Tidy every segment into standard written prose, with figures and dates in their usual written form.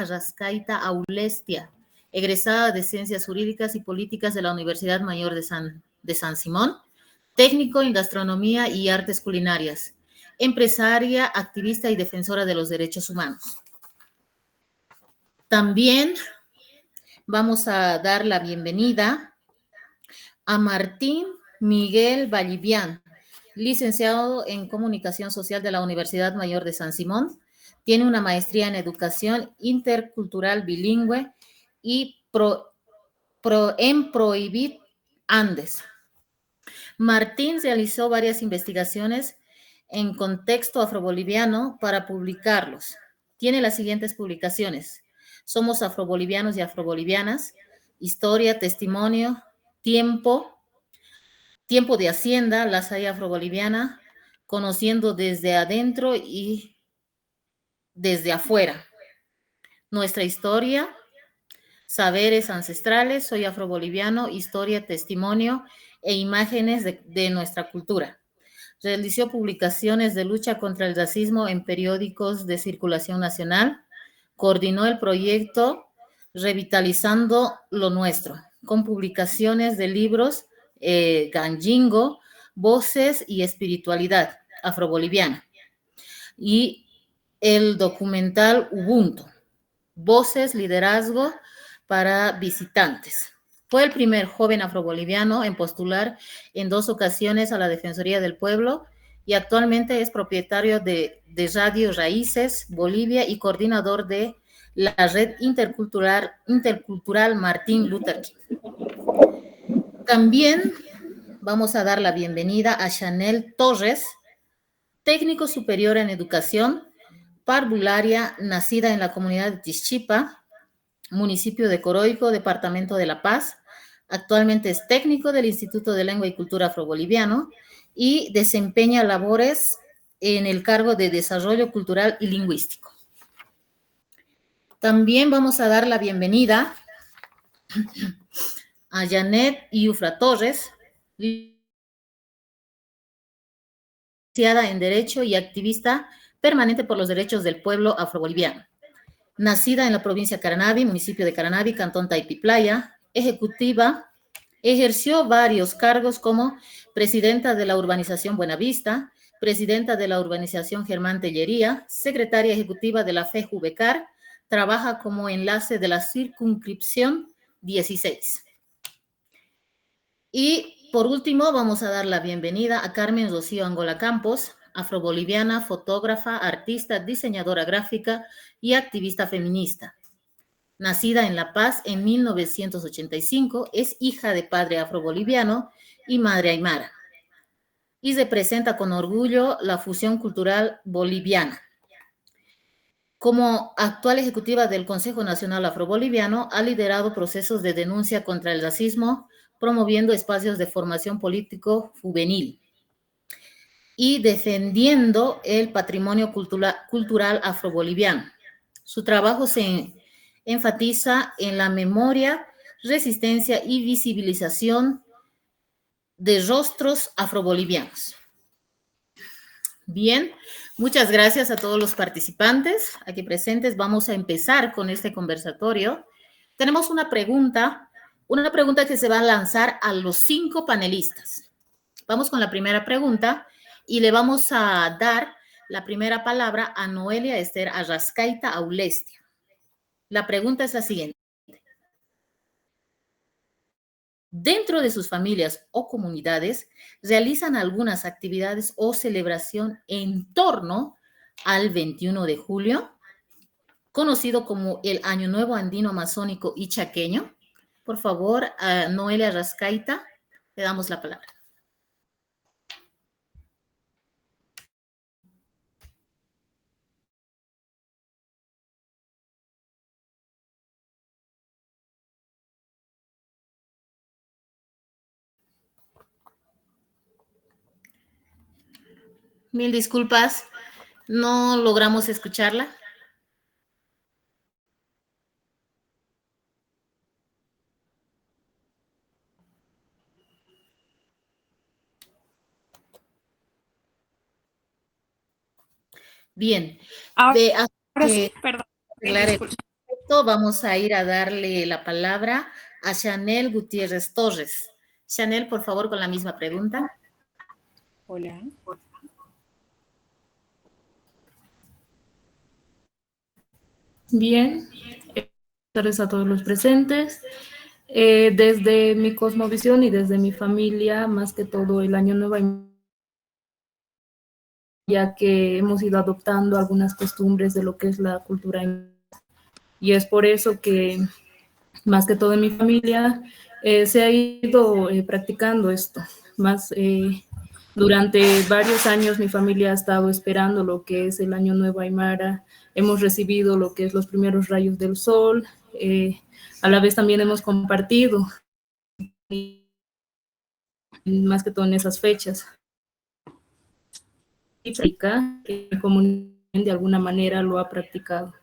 Arrascaita Aulestia, egresada de Ciencias Jurídicas y Políticas de la Universidad Mayor de San Simón, técnico en gastronomía y artes culinarias, empresaria, activista y defensora de los derechos humanos. También vamos a dar la bienvenida a Martín Miguel Vallivian, licenciado en Comunicación Social de la Universidad Mayor de San Simón. Tiene una maestría en Educación Intercultural Bilingüe y en Prohibit Andes. Martín realizó varias investigaciones en contexto afroboliviano para publicarlos. Tiene las siguientes publicaciones: Somos afrobolivianos y afrobolivianas, Historia, Testimonio, Tiempo de Hacienda, la saya afroboliviana, Conociendo desde adentro y desde afuera, Nuestra historia, Saberes ancestrales, Soy afroboliviano, Historia, Testimonio e imágenes de nuestra cultura. Realizó publicaciones de lucha contra el racismo en periódicos de circulación nacional. Coordinó el proyecto Revitalizando lo Nuestro, con publicaciones de libros Ganjingo, Voces y Espiritualidad Afroboliviana, y el documental Ubuntu, Voces, Liderazgo para Visitantes. Fue el primer joven afroboliviano en postular en 2 ocasiones a la Defensoría del Pueblo y actualmente es propietario de Radio Raíces Bolivia y coordinador de la Red Intercultural Martín Luther King. También vamos a dar la bienvenida a Chanel Torres, técnico superior en educación, parvularia, nacida en la comunidad de Tixchipa, municipio de Coroico, departamento de La Paz. Actualmente es técnico del Instituto de Lengua y Cultura Afroboliviano y desempeña labores en el cargo de Desarrollo Cultural y Lingüístico. También vamos a dar la bienvenida a Janet Iufra Torres, licenciada en Derecho y activista permanente por los derechos del pueblo afroboliviano. Nacida en la provincia de Caranavi, municipio de Caranavi, cantón Taipiplaya, ejecutiva, ejerció varios cargos como presidenta de la urbanización Buenavista, presidenta de la urbanización Germán Tellería, secretaria ejecutiva de la FEJUVECAR, trabaja como enlace de la circunscripción 16. Y por último, vamos a dar la bienvenida a Carmen Rocío Angola Campos, afroboliviana, fotógrafa, artista, diseñadora gráfica y activista feminista. Nacida en La Paz en 1985, es hija de padre afroboliviano y madre aymara, y representa con orgullo la fusión cultural boliviana. Como actual ejecutiva del Consejo Nacional Afroboliviano, ha liderado procesos de denuncia contra el racismo, promoviendo espacios de formación político juvenil y defendiendo el patrimonio cultural afroboliviano. Su trabajo se enfatiza en la memoria, resistencia y visibilización de rostros afrobolivianos. Bien, muchas gracias a todos los participantes aquí presentes. Vamos a empezar con este conversatorio. Tenemos una pregunta que se va a lanzar a los 5 panelistas. Vamos con la primera pregunta y le vamos a dar la primera palabra a Noelia Esther Arrascaita Aulestia. La pregunta es la siguiente. Dentro de sus familias o comunidades, realizan algunas actividades o celebración en torno al 21 de julio, conocido como el Año Nuevo Andino Amazónico y Chaqueño. Por favor, a Noelia Arrascaita, le damos la palabra. Mil disculpas, no logramos escucharla. Bien. Ahora sí, perdón. Vamos a ir a darle la palabra a Chanel Gutiérrez Torres. Chanel, por favor, con la misma pregunta. Hola. Bien, buenas tardes a todos los presentes. Desde mi cosmovisión y desde mi familia, más que todo el Año Nuevo, ya que hemos ido adoptando algunas costumbres de lo que es la cultura. Y es por eso que, más que todo en mi familia, se ha ido practicando esto. Durante varios años mi familia ha estado esperando lo que es el Año Nuevo Aymara. Hemos recibido lo que es los primeros rayos del sol. A la vez también hemos compartido, más que todo en esas fechas. Y la comunidad de alguna manera lo ha practicado.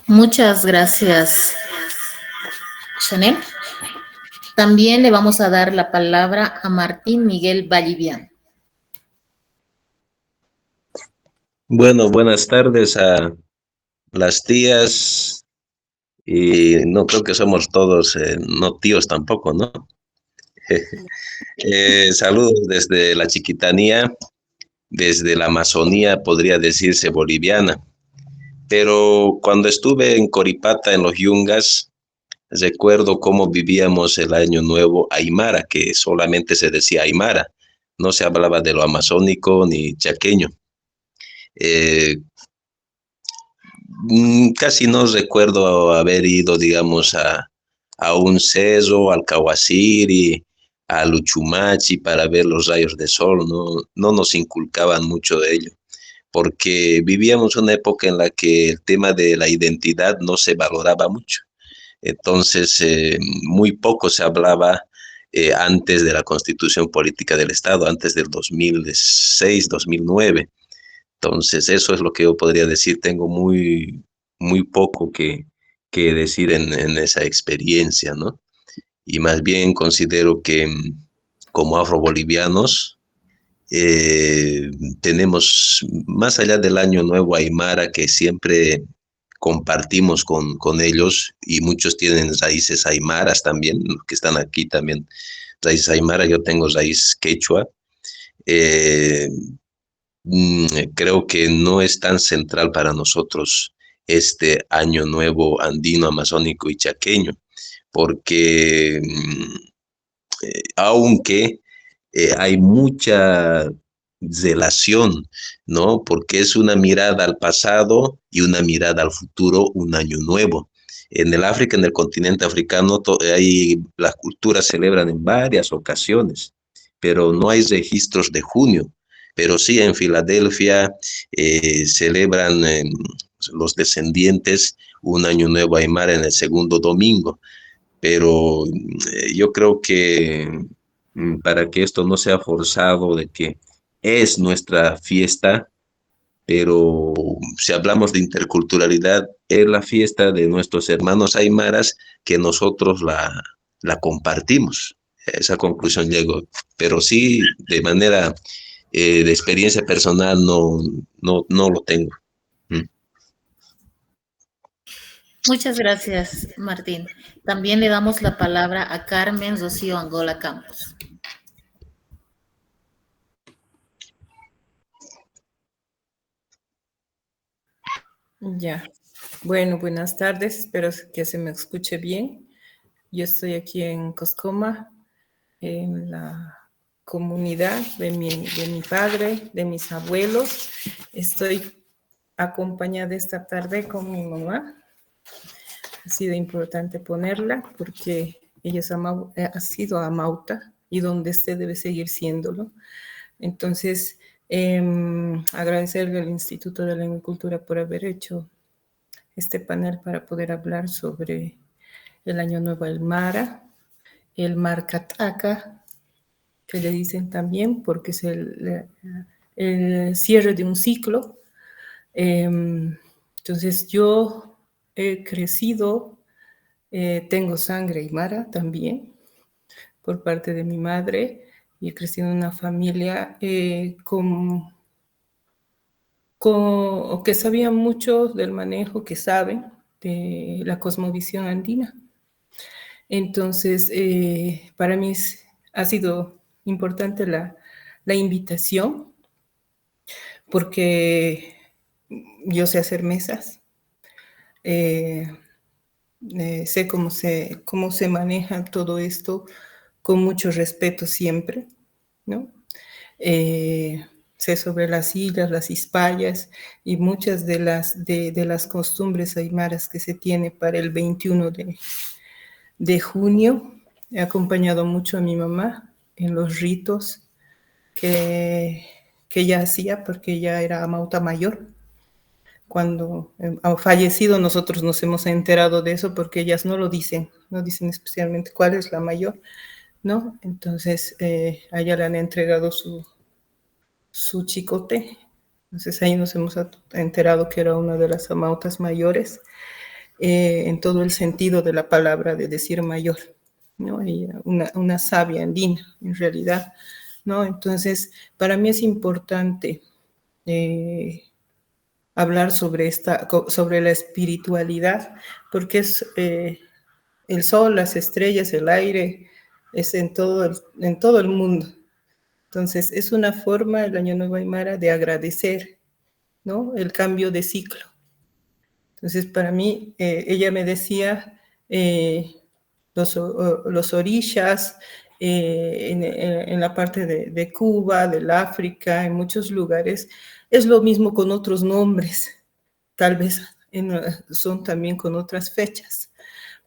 Muchas gracias, Chanel. También le vamos a dar la palabra a Martín Miguel Vallivian. Bueno, buenas tardes a las tías, y no creo que somos todos, no tíos tampoco, ¿no? Saludos desde la Chiquitanía, desde la Amazonía, podría decirse boliviana. Pero cuando estuve en Coripata, en los Yungas, recuerdo cómo vivíamos el Año Nuevo Aymara, que solamente se decía Aymara, no se hablaba de lo amazónico ni chaqueño. Eh, Casi no recuerdo haber ido, digamos, a un cerro, al Cahuasiri, al Uchumachi para ver los rayos de sol, no, no nos inculcaban mucho de ello, porque vivíamos una época en la que el tema de la identidad no se valoraba mucho. Entonces, muy poco se hablaba antes de la Constitución Política del Estado, antes del 2006, 2009. Entonces, eso es lo que yo podría decir. Tengo muy poco que decir en esa experiencia, ¿no? Y más bien considero que como afrobolivianos eh, tenemos, más allá del Año Nuevo Aymara, que siempre compartimos con ellos, y muchos tienen raíces aymaras también, los que están aquí también, raíces aymara, yo tengo raíz quechua. eh, Creo que no es tan central para nosotros este Año Nuevo andino, amazónico y chaqueño, porque aunque hay mucha relación, ¿no? Porque es una mirada al pasado y una mirada al futuro, un año nuevo. En el África, en el continente africano, las culturas celebran en varias ocasiones, pero no hay registros de junio. Pero sí en Filadelfia celebran los descendientes un año nuevo aymara en el segundo domingo, pero yo creo que para que esto no sea forzado de que es nuestra fiesta, pero si hablamos de interculturalidad, es la fiesta de nuestros hermanos aymaras que nosotros la compartimos. A esa conclusión llego, pero sí de manera de experiencia personal no lo tengo. Mm. Muchas gracias, Martín. También le damos la palabra a Carmen Rocío Angola Campos. Ya. Bueno, buenas tardes. Espero que se me escuche bien. Yo estoy aquí en Coscoma, en la comunidad de mi padre, de mis abuelos. Estoy acompañada esta tarde con mi mamá. Ha sido importante ponerla porque ella ha sido amauta y donde esté debe seguir siéndolo. Entonces, agradecerle al Instituto de Lengua y Cultura por haber hecho este panel para poder hablar sobre el Año Nuevo Aymara, el Marcataca, que le dicen también porque es el cierre de un ciclo. Entonces yo he crecido, tengo sangre aymara también por parte de mi madre y he crecido en una familia que sabía mucho del manejo, que saben de la cosmovisión andina. Entonces, para mí ha sido importante la invitación, porque yo sé hacer mesas, sé cómo se maneja todo esto con mucho respeto siempre, ¿no? Sé sobre las sillas, las hispayas y muchas de las costumbres aymaras que se tiene para el 21 de junio. He acompañado mucho a mi mamá en los ritos que ella hacía, porque ella era amauta mayor. Cuando ha fallecido, nosotros nos hemos enterado de eso, porque ellas no dicen especialmente cuál es la mayor, ¿no? Entonces, a ella le han entregado su chicote. Entonces ahí nos hemos enterado que era una de las amautas mayores, en todo el sentido de la palabra, de decir mayor, ¿no? Ella, una sabia andina, en realidad, ¿no? Entonces, para mí es importante hablar sobre la espiritualidad, porque es el sol, las estrellas, el aire, es en todo el mundo. Entonces, es una forma, el Año Nuevo Aymara, de agradecer, ¿no?, el cambio de ciclo. Entonces, para mí, ella me decía, los orishas, en la parte de Cuba, del África, en muchos lugares, es lo mismo con otros nombres, tal vez son también con otras fechas,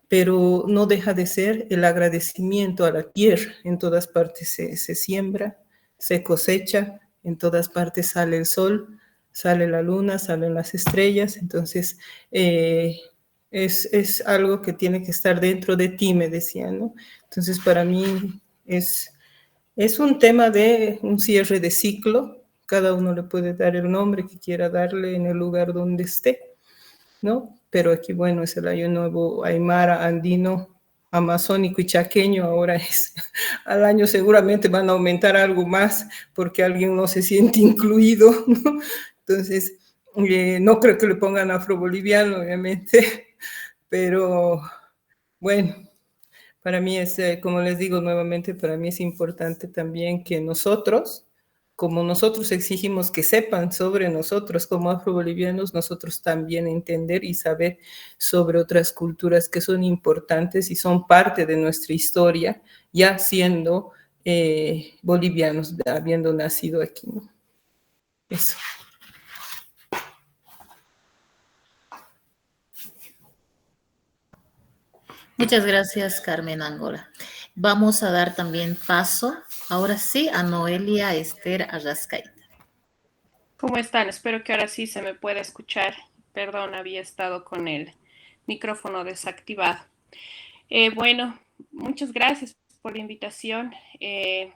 pero no deja de ser el agradecimiento a la tierra. En todas partes se siembra, se cosecha, en todas partes sale el sol, sale la luna, salen las estrellas. Entonces, es algo que tiene que estar dentro de ti, me decían, ¿no? Entonces, para mí es un tema de un cierre de ciclo. Cada uno le puede dar el nombre que quiera darle en el lugar donde esté, ¿no? Pero aquí, bueno, es el Año Nuevo Aymara, andino, amazónico y chaqueño. Ahora al año seguramente van a aumentar algo más porque alguien no se siente incluido, ¿no? Entonces, no creo que le pongan afroboliviano, obviamente, pero bueno, para mí es, como les digo nuevamente, para mí es importante también que nosotros, como nosotros exigimos que sepan sobre nosotros como afrobolivianos, nosotros también entender y saber sobre otras culturas que son importantes y son parte de nuestra historia, ya siendo bolivianos, habiendo nacido aquí, ¿no? Eso. Muchas gracias, Carmen Angola. Vamos a dar también paso, ahora sí, a Noelia Esther Arrascaita. ¿Cómo están? Espero que ahora sí se me pueda escuchar. Perdón, había estado con el micrófono desactivado. Bueno, muchas gracias por la invitación.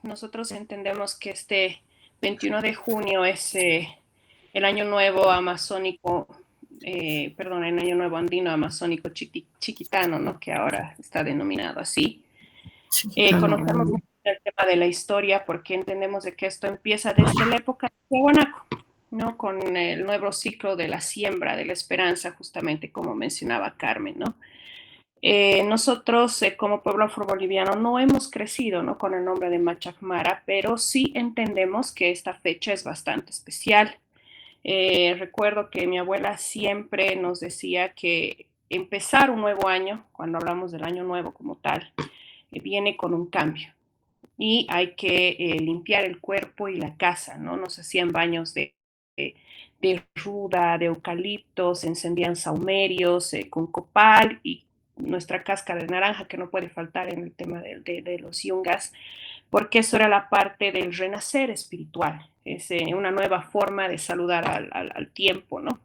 Nosotros entendemos que este 21 de junio es el Año Nuevo amazónico, el Año Nuevo andino amazónico chiquitano, ¿no?, que ahora está denominado así. Conocemos mucho el tema de la historia, porque entendemos de que esto empieza desde la época de Tiahuanaco, ¿no?, con el nuevo ciclo de la siembra, de la esperanza, justamente como mencionaba Carmen, ¿no? Nosotros, como pueblo afroboliviano, no hemos crecido, ¿no?, con el nombre de Machacmara, pero sí entendemos que esta fecha es bastante especial. Recuerdo que mi abuela siempre nos decía que empezar un nuevo año, cuando hablamos del año nuevo como tal, viene con un cambio. Y hay que limpiar el cuerpo y la casa, ¿no? Nos hacían baños de ruda, de eucalipto, se encendían saumerios con copal y nuestra cáscara de naranja, que no puede faltar en el tema de los yungas, porque eso era la parte del renacer espiritual, es una nueva forma de saludar al tiempo, ¿no?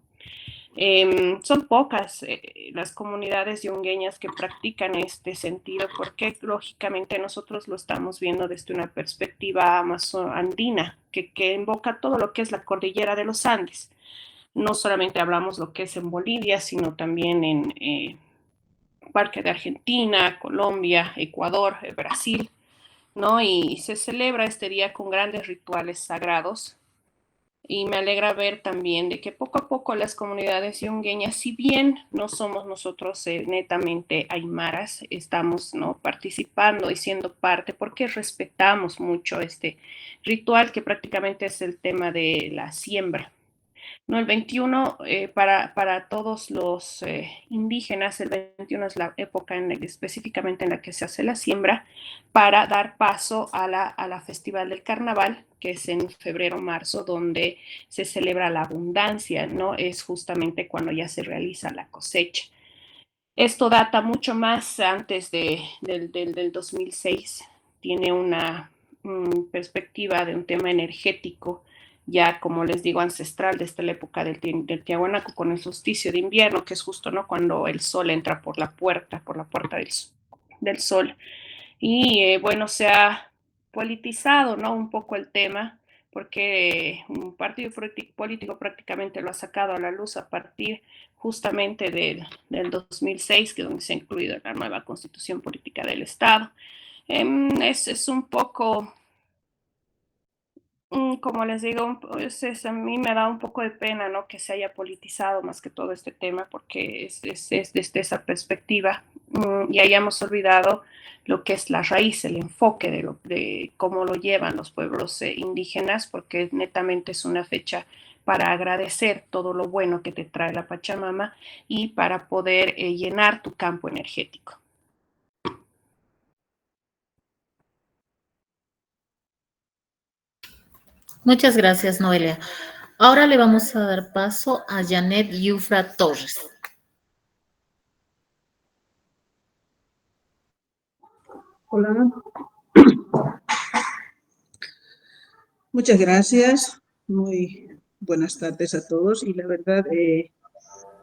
Son pocas las comunidades yungueñas que practican este sentido, porque lógicamente nosotros lo estamos viendo desde una perspectiva andina, que invoca todo lo que es la cordillera de los Andes. No solamente hablamos lo que es en Bolivia, sino también en parte de Argentina, Colombia, Ecuador, Brasil. ¿no? Y se celebra este día con grandes rituales sagrados. Y me alegra ver también de que poco a poco las comunidades yungueñas, si bien no somos nosotros netamente aymaras, estamos, ¿no?, participando y siendo parte porque respetamos mucho este ritual que prácticamente es el tema de la siembra. No, el 21 para todos los indígenas, el 21 es la época específicamente en la que se hace la siembra para dar paso a la Festival del Carnaval, que es en febrero-marzo, donde se celebra la abundancia, ¿no? Es justamente cuando ya se realiza la cosecha. Esto data mucho más antes del 2006, tiene una perspectiva de un tema energético, ya como les digo, ancestral desde la época del Tiahuanaco con el solsticio de invierno, que es justo, ¿no?, cuando el sol entra por la puerta del sol. Y bueno, se ha politizado, ¿no?, un poco el tema, porque un partido político prácticamente lo ha sacado a la luz a partir justamente del 2006, que es donde se ha incluido la nueva constitución política del Estado. Es un poco, como les digo, a mí me da un poco de pena, ¿no?, que se haya politizado más que todo este tema, porque es desde esa perspectiva y hayamos olvidado lo que es la raíz, el enfoque de cómo lo llevan los pueblos indígenas, porque netamente es una fecha para agradecer todo lo bueno que te trae la Pachamama y para poder llenar tu campo energético. Muchas gracias, Noelia. Ahora le vamos a dar paso a Janet Yufra Torres. Hola. Muchas gracias. Muy buenas tardes a todos. Y la verdad,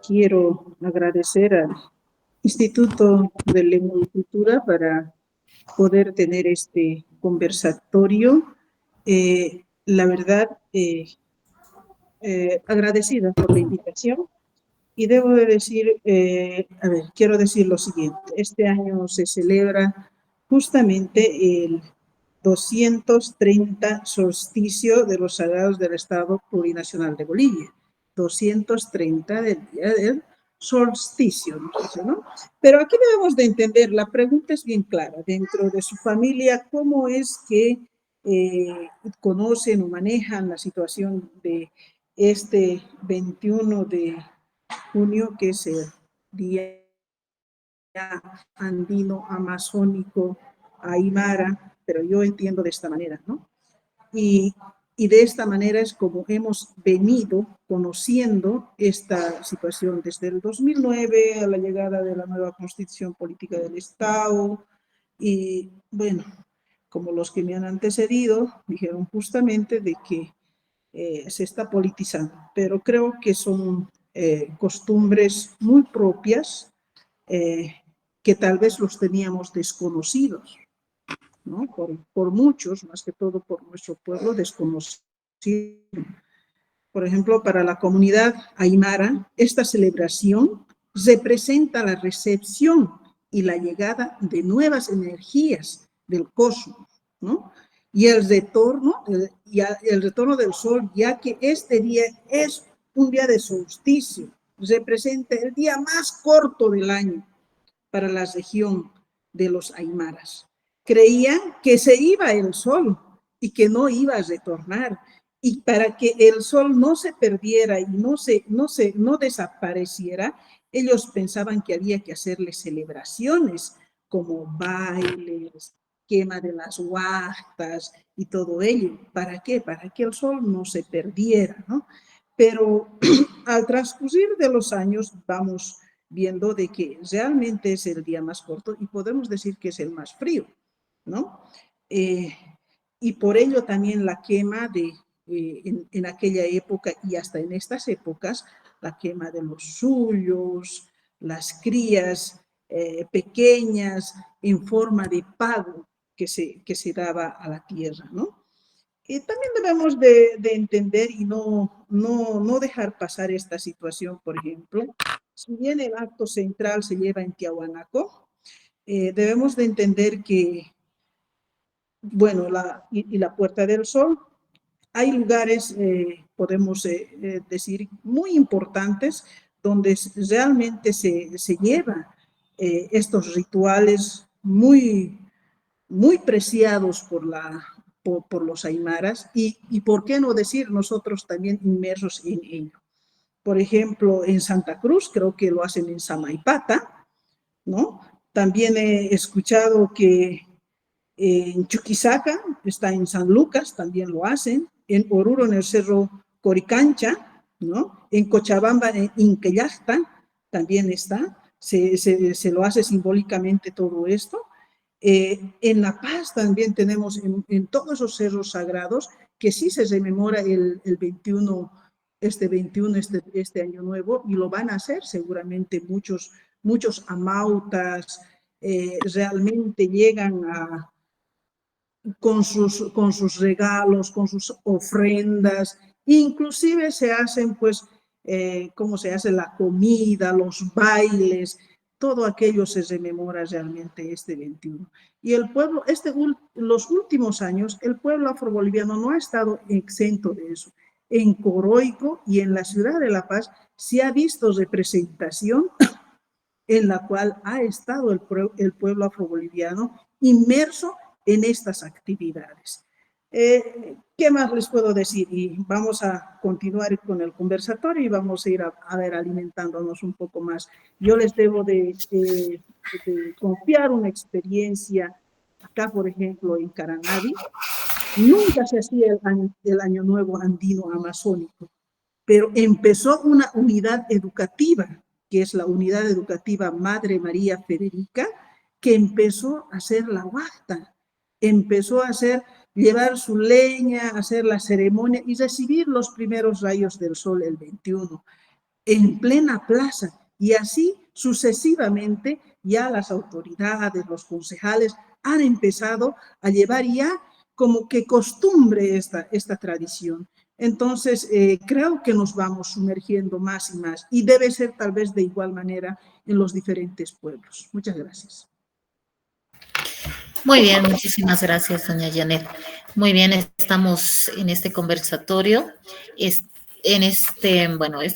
quiero agradecer al Instituto de Lengua y Cultura para poder tener este conversatorio. La verdad, agradecida por la invitación. Y debo de decir, quiero decir lo siguiente. Este año se celebra justamente el 230 solsticio de los sagrados del Estado Plurinacional de Bolivia. 230 del día del solsticio, ¿no? Pero aquí debemos de entender, la pregunta es bien clara, dentro de su familia, ¿cómo es que conocen o manejan la situación de este 21 de junio, que es el Día Andino Amazónico Aymara, pero yo entiendo de esta manera, ¿no? Y de esta manera es como hemos venido conociendo esta situación desde el 2009 a la llegada de la nueva Constitución Política del Estado. Y bueno, como los que me han antecedido dijeron justamente de que se está politizando, pero creo que son costumbres muy propias que tal vez los teníamos desconocidos, ¿no? Por muchos, más que todo por nuestro pueblo desconocido. Por ejemplo, para la comunidad aymara, esta celebración representa la recepción y la llegada de nuevas energías del cosmos, ¿no? Y el retorno del sol, ya que este día es un día de solsticio, representa el día más corto del año para la región de los aymaras. Creían que se iba el sol y que no iba a retornar. Y para que el sol no se perdiera y no desapareciera, ellos pensaban que había que hacerle celebraciones como bailes, quema de las huastas y todo ello. ¿Para qué? Para que el sol no se perdiera, ¿no? Pero al transcurrir de los años vamos viendo de que realmente es el día más corto y podemos decir que es el más frío, ¿no? Y por ello también la quema en aquella época y hasta en estas épocas, la quema de los suyos, las crías pequeñas en forma de pago que se daba a la tierra, ¿no? También debemos de entender y no dejar pasar esta situación, por ejemplo. Si bien el acto central se lleva en Tiahuanaco, debemos de entender que bueno, y la Puerta del Sol. Hay lugares, podemos decir, muy importantes donde realmente se lleva estos rituales muy preciados por los aymaras y, ¿por qué no decir, nosotros también inmersos en ello? Por ejemplo, en Santa Cruz, creo que lo hacen en Samaipata, ¿no? También he escuchado que en Chuquisaca, está en San Lucas, también lo hacen. En Oruro, en el Cerro Coricancha, ¿no? En Cochabamba, en Inquellasta, también está. Se lo hace simbólicamente todo esto. En La Paz también tenemos en todos esos cerros sagrados que sí se rememora el 21, este año nuevo, y lo van a hacer seguramente muchos amautas, realmente llegan con sus regalos, con sus ofrendas, inclusive se hacen pues, cómo se hace la comida, los bailes, todo aquello se rememora realmente este 21. Y el pueblo, los últimos años, el pueblo afroboliviano no ha estado exento de eso. En Coroico y en la ciudad de La Paz se ha visto representación en la cual ha estado el pueblo afroboliviano inmerso en estas actividades. ¿Qué más les puedo decir? Y vamos a continuar con el conversatorio y vamos a ir a ver alimentándonos un poco más. Yo les debo de confiar una experiencia. Acá, por ejemplo, en Caranavi, nunca se hacía el Año Nuevo andino amazónico, pero empezó una unidad educativa, que es la unidad educativa Madre María Federica, que empezó a hacer la huacta, empezó a llevar su leña, hacer la ceremonia y recibir los primeros rayos del sol el 21, en plena plaza. Y así sucesivamente ya las autoridades, los concejales han empezado a llevar ya como que costumbre esta tradición. Entonces, creo que nos vamos sumergiendo más y más y debe ser tal vez de igual manera en los diferentes pueblos. Muchas gracias. Muy bien, muchísimas gracias, doña Janet. Muy bien, estamos en este conversatorio. Este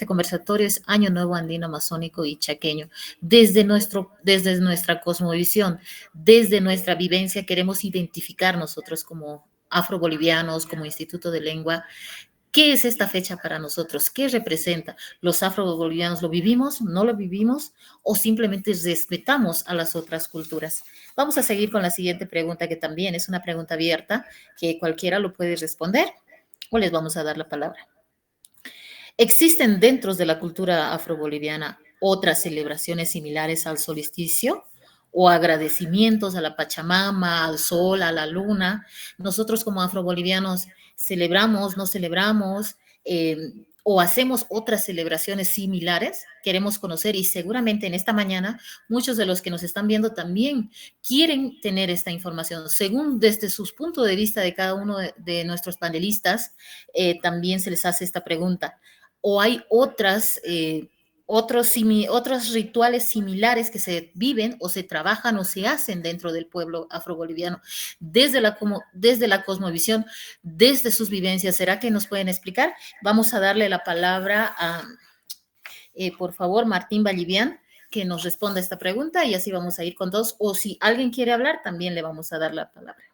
conversatorio es Año Nuevo Andino Amazónico y Chaqueño. Desde nuestra cosmovisión, desde nuestra vivencia, queremos identificar nosotros como afrobolivianos, como Instituto de Lengua. ¿Qué es esta fecha para nosotros? ¿Qué representa? ¿Los afrobolivianos lo vivimos, no lo vivimos o simplemente respetamos a las otras culturas? Vamos a seguir con la siguiente pregunta, que también es una pregunta abierta, que cualquiera lo puede responder, o les vamos a dar la palabra. ¿Existen dentro de la cultura afroboliviana otras celebraciones similares al solsticio o agradecimientos a la Pachamama, al sol, a la luna? Nosotros como afrobolivianos celebramos, no celebramos, o hacemos otras celebraciones similares. Queremos conocer, y seguramente en esta mañana muchos de los que nos están viendo también quieren tener esta información. Según desde sus puntos de vista de cada uno de nuestros panelistas, también se les hace esta pregunta. ¿O hay otros rituales similares que se viven o se trabajan o se hacen dentro del pueblo afroboliviano desde la cosmovisión, desde sus vivencias? ¿Será que nos pueden explicar? Vamos a darle la palabra a, por favor, Martín Vallivian, que nos responda esta pregunta, y así vamos a ir con todos. O si alguien quiere hablar, también le vamos a dar la palabra.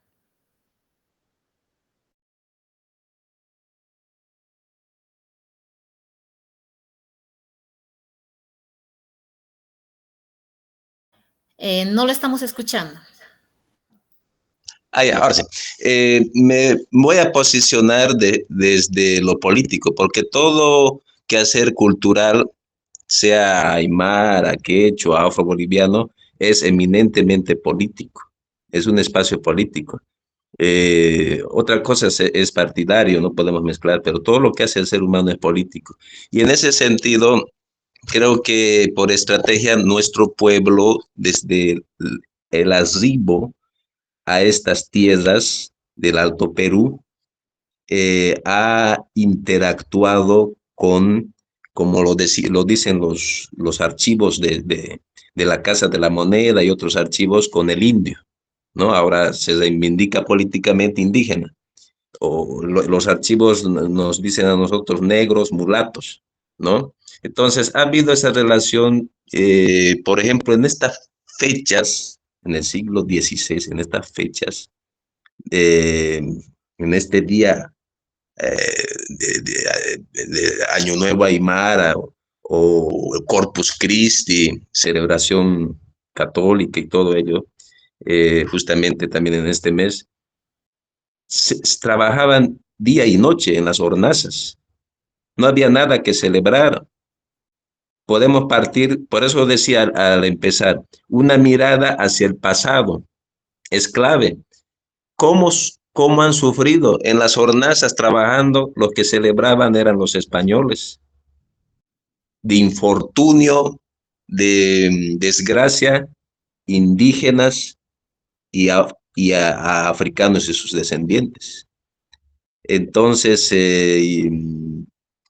No lo estamos escuchando. Ahora sí. Me voy a posicionar desde lo político, porque todo quehacer cultural, sea aymara, quechua, afro-boliviano, es eminentemente político. Es un espacio político. Otra cosa es partidario, no podemos mezclar, pero todo lo que hace el ser humano es político. Y en ese sentido, creo que por estrategia nuestro pueblo, desde el arribo a estas tierras del Alto Perú, ha interactuado con, como lo dicen los archivos de la Casa de la Moneda y otros archivos, con el indio, ¿no? Ahora se reivindica políticamente indígena, o los archivos nos dicen a nosotros negros, mulatos, ¿no? Entonces, ha habido esa relación, por ejemplo, en estas fechas, en el siglo XVI, en estas fechas, en este día de Año Nuevo Aymara o Corpus Christi, celebración católica y todo ello, justamente también en este mes, trabajaban día y noche en las hornazas. No había nada que celebrar. Podemos partir, por eso decía al empezar, una mirada hacia el pasado es clave. ¿Cómo han sufrido? En las hornazas trabajando, los que celebraban eran los españoles. De infortunio, de desgracia, indígenas a africanos y sus descendientes. Entonces,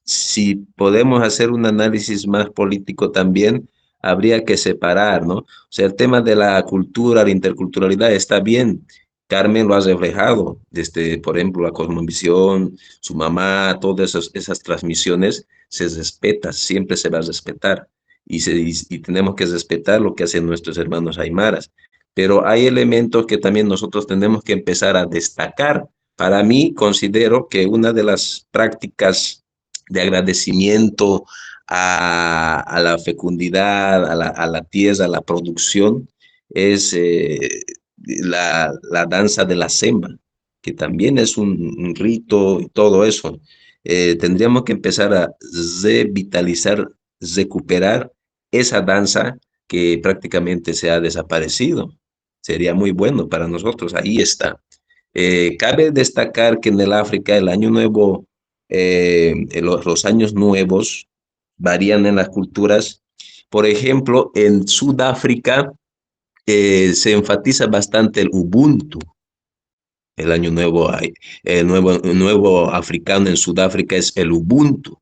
si podemos hacer un análisis más político también, habría que separar, ¿no? O sea, el tema de la cultura, la interculturalidad está bien. Carmen lo ha reflejado, desde, por ejemplo, la cosmovisión, su mamá, todas esas transmisiones se respeta, siempre se va a respetar. Y tenemos que respetar lo que hacen nuestros hermanos aymaras. Pero hay elementos que también nosotros tenemos que empezar a destacar. Para mí, considero que una de las prácticas de agradecimiento a la fecundidad, a la tierra, a la producción, es la danza de la semba, que también es un rito y todo eso. Tendríamos que empezar a revitalizar, recuperar esa danza que prácticamente se ha desaparecido. Sería muy bueno para nosotros, ahí está. Cabe destacar que en el África el año nuevo, los años nuevos varían en las culturas. Por ejemplo, en Sudáfrica se enfatiza bastante el Ubuntu. El año nuevo, nuevo africano en Sudáfrica es el Ubuntu,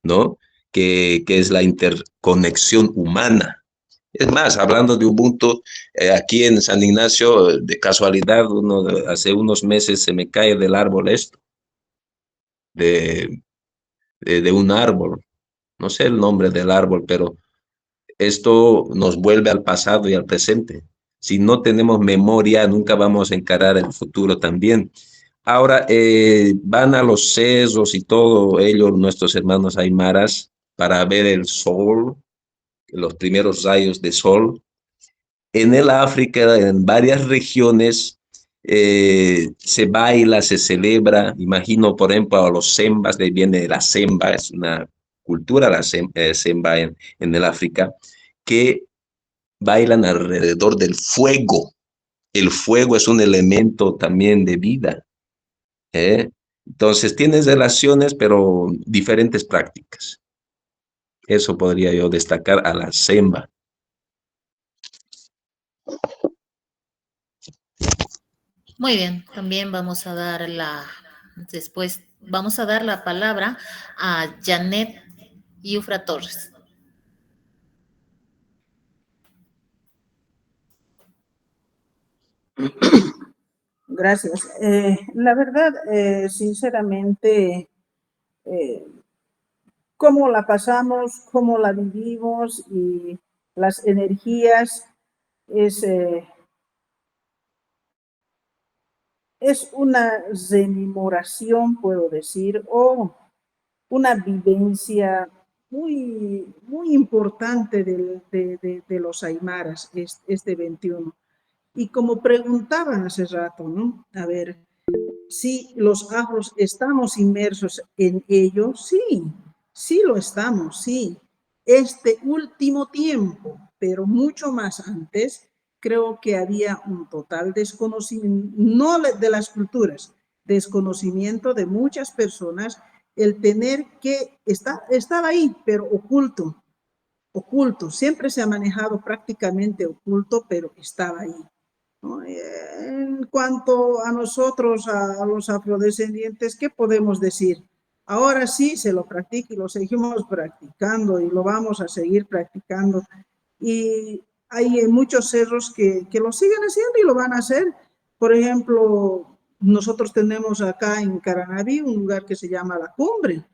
¿no? Que es la interconexión humana. Es más, hablando de Ubuntu, aquí en San Ignacio, de casualidad, hace unos meses se me cae del árbol esto, de un árbol. No sé el nombre del árbol, pero esto nos vuelve al pasado y al presente. Si no tenemos memoria, nunca vamos a encarar el futuro también. Ahora, van a los cerros y todo ello, nuestros hermanos aymaras, para ver el sol, los primeros rayos de sol. En el África, en varias regiones, se baila, se celebra. Imagino, por ejemplo, a los sembas, de ahí viene la semba, es una cultura, la semba en el África, que bailan alrededor del fuego. El fuego es un elemento también de vida. Entonces, tienes relaciones, pero diferentes prácticas. Eso podría yo destacar a la semba. Muy bien, también vamos a dar la palabra a Janet Yufra Torres. Gracias. La verdad, sinceramente, cómo la pasamos, cómo la vivimos y las energías es una rememoración, puedo decir, o una vivencia muy, muy importante de los aymaras, este 21. Y como preguntaban hace rato, ¿no? A ver, si los afros estamos inmersos en ello, sí, sí lo estamos, sí. Este último tiempo, pero mucho más antes, creo que había un total desconocimiento, no de las culturas, desconocimiento de muchas personas, el tener que estaba ahí, pero oculto, siempre se ha manejado prácticamente oculto, pero estaba ahí. ¿No? En cuanto a nosotros, a los afrodescendientes, ¿qué podemos decir? Ahora sí se lo practica y lo seguimos practicando y lo vamos a seguir practicando. Y hay muchos cerros que lo siguen haciendo y lo van a hacer. Por ejemplo, nosotros tenemos acá en Caranaví un lugar que se llama La Cumbre,